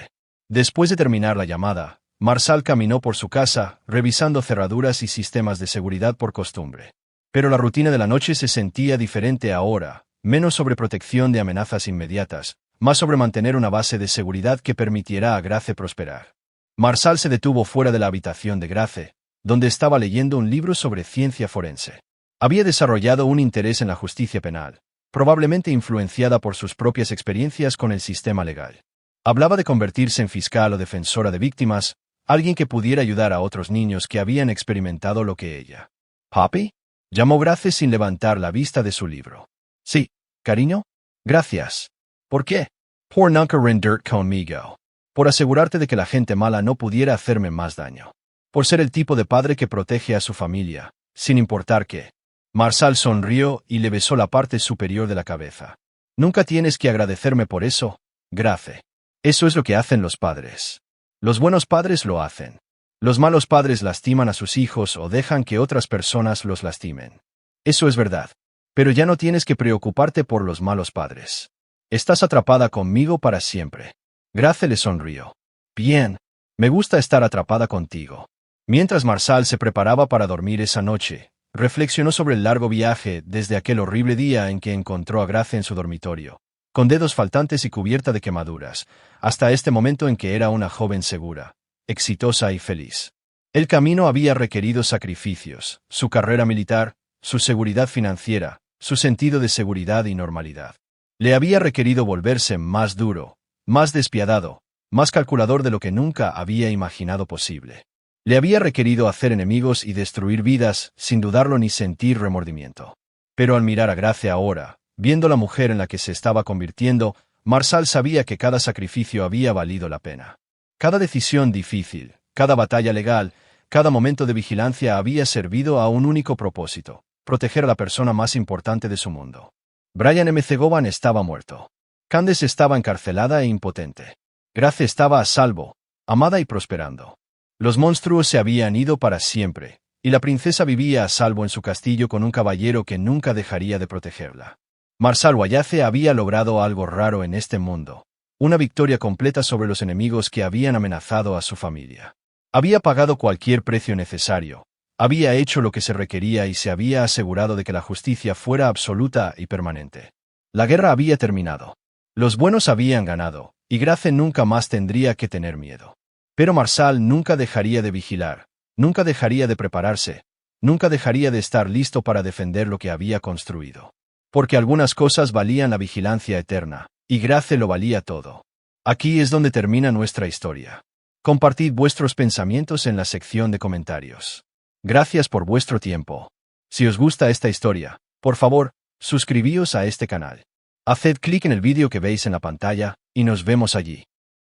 Después de terminar la llamada, Marshall caminó por su casa, revisando cerraduras y sistemas de seguridad por costumbre. Pero la rutina de la noche se sentía diferente ahora, menos sobre protección de amenazas inmediatas, más sobre mantener una base de seguridad que permitiera a Grace prosperar. Marshall se detuvo fuera de la habitación de Grace, donde estaba leyendo un libro sobre ciencia forense. Había desarrollado un interés en la justicia penal, probablemente influenciada por sus propias experiencias con el sistema legal. Hablaba de convertirse en fiscal o defensora de víctimas, alguien que pudiera ayudar a otros niños que habían experimentado lo que ella. ¿Papi? Llamó Grace sin levantar la vista de su libro. Sí, cariño. Gracias. ¿Por qué? Por nunca rendir conmigo. Por asegurarte de que la gente mala no pudiera hacerme más daño. Por ser el tipo de padre que protege a su familia, sin importar qué. Marshall sonrió y le besó la parte superior de la cabeza. Nunca tienes que agradecerme por eso, Grace. Eso es lo que hacen los padres. Los buenos padres lo hacen. Los malos padres lastiman a sus hijos o dejan que otras personas los lastimen. Eso es verdad. Pero ya no tienes que preocuparte por los malos padres. Estás atrapada conmigo para siempre. Grace le sonrió. Bien. Me gusta estar atrapada contigo. Mientras Marshall se preparaba para dormir esa noche, reflexionó sobre el largo viaje desde aquel horrible día en que encontró a Grace en su dormitorio, con dedos faltantes y cubierta de quemaduras, hasta este momento en que era una joven segura, exitosa y feliz. El camino había requerido sacrificios, su carrera militar, su seguridad financiera, su sentido de seguridad y normalidad. Le había requerido volverse más duro, más despiadado, más calculador de lo que nunca había imaginado posible. Le había requerido hacer enemigos y destruir vidas, sin dudarlo ni sentir remordimiento. Pero al mirar a Grace ahora, viendo la mujer en la que se estaba convirtiendo, Marshall sabía que cada sacrificio había valido la pena. Cada decisión difícil, cada batalla legal, cada momento de vigilancia había servido a un único propósito: proteger a la persona más importante de su mundo. Brian M. Govan estaba muerto. Candace estaba encarcelada e impotente. Grace estaba a salvo, amada y prosperando. Los monstruos se habían ido para siempre, y la princesa vivía a salvo en su castillo con un caballero que nunca dejaría de protegerla. Marshall Wallace había logrado algo raro en este mundo: una victoria completa sobre los enemigos que habían amenazado a su familia. Había pagado cualquier precio necesario, había hecho lo que se requería y se había asegurado de que la justicia fuera absoluta y permanente. La guerra había terminado. Los buenos habían ganado, y Grace nunca más tendría que tener miedo. Pero Marshall nunca dejaría de vigilar, nunca dejaría de prepararse, nunca dejaría de estar listo para defender lo que había construido. Porque algunas cosas valían la vigilancia eterna, y Grace lo valía todo. Aquí es donde termina nuestra historia. Compartid vuestros pensamientos en la sección de comentarios. Gracias por vuestro tiempo. Si os gusta esta historia, por favor, suscribíos a este canal. Haced clic en el vídeo que veis en la pantalla, y nos vemos allí.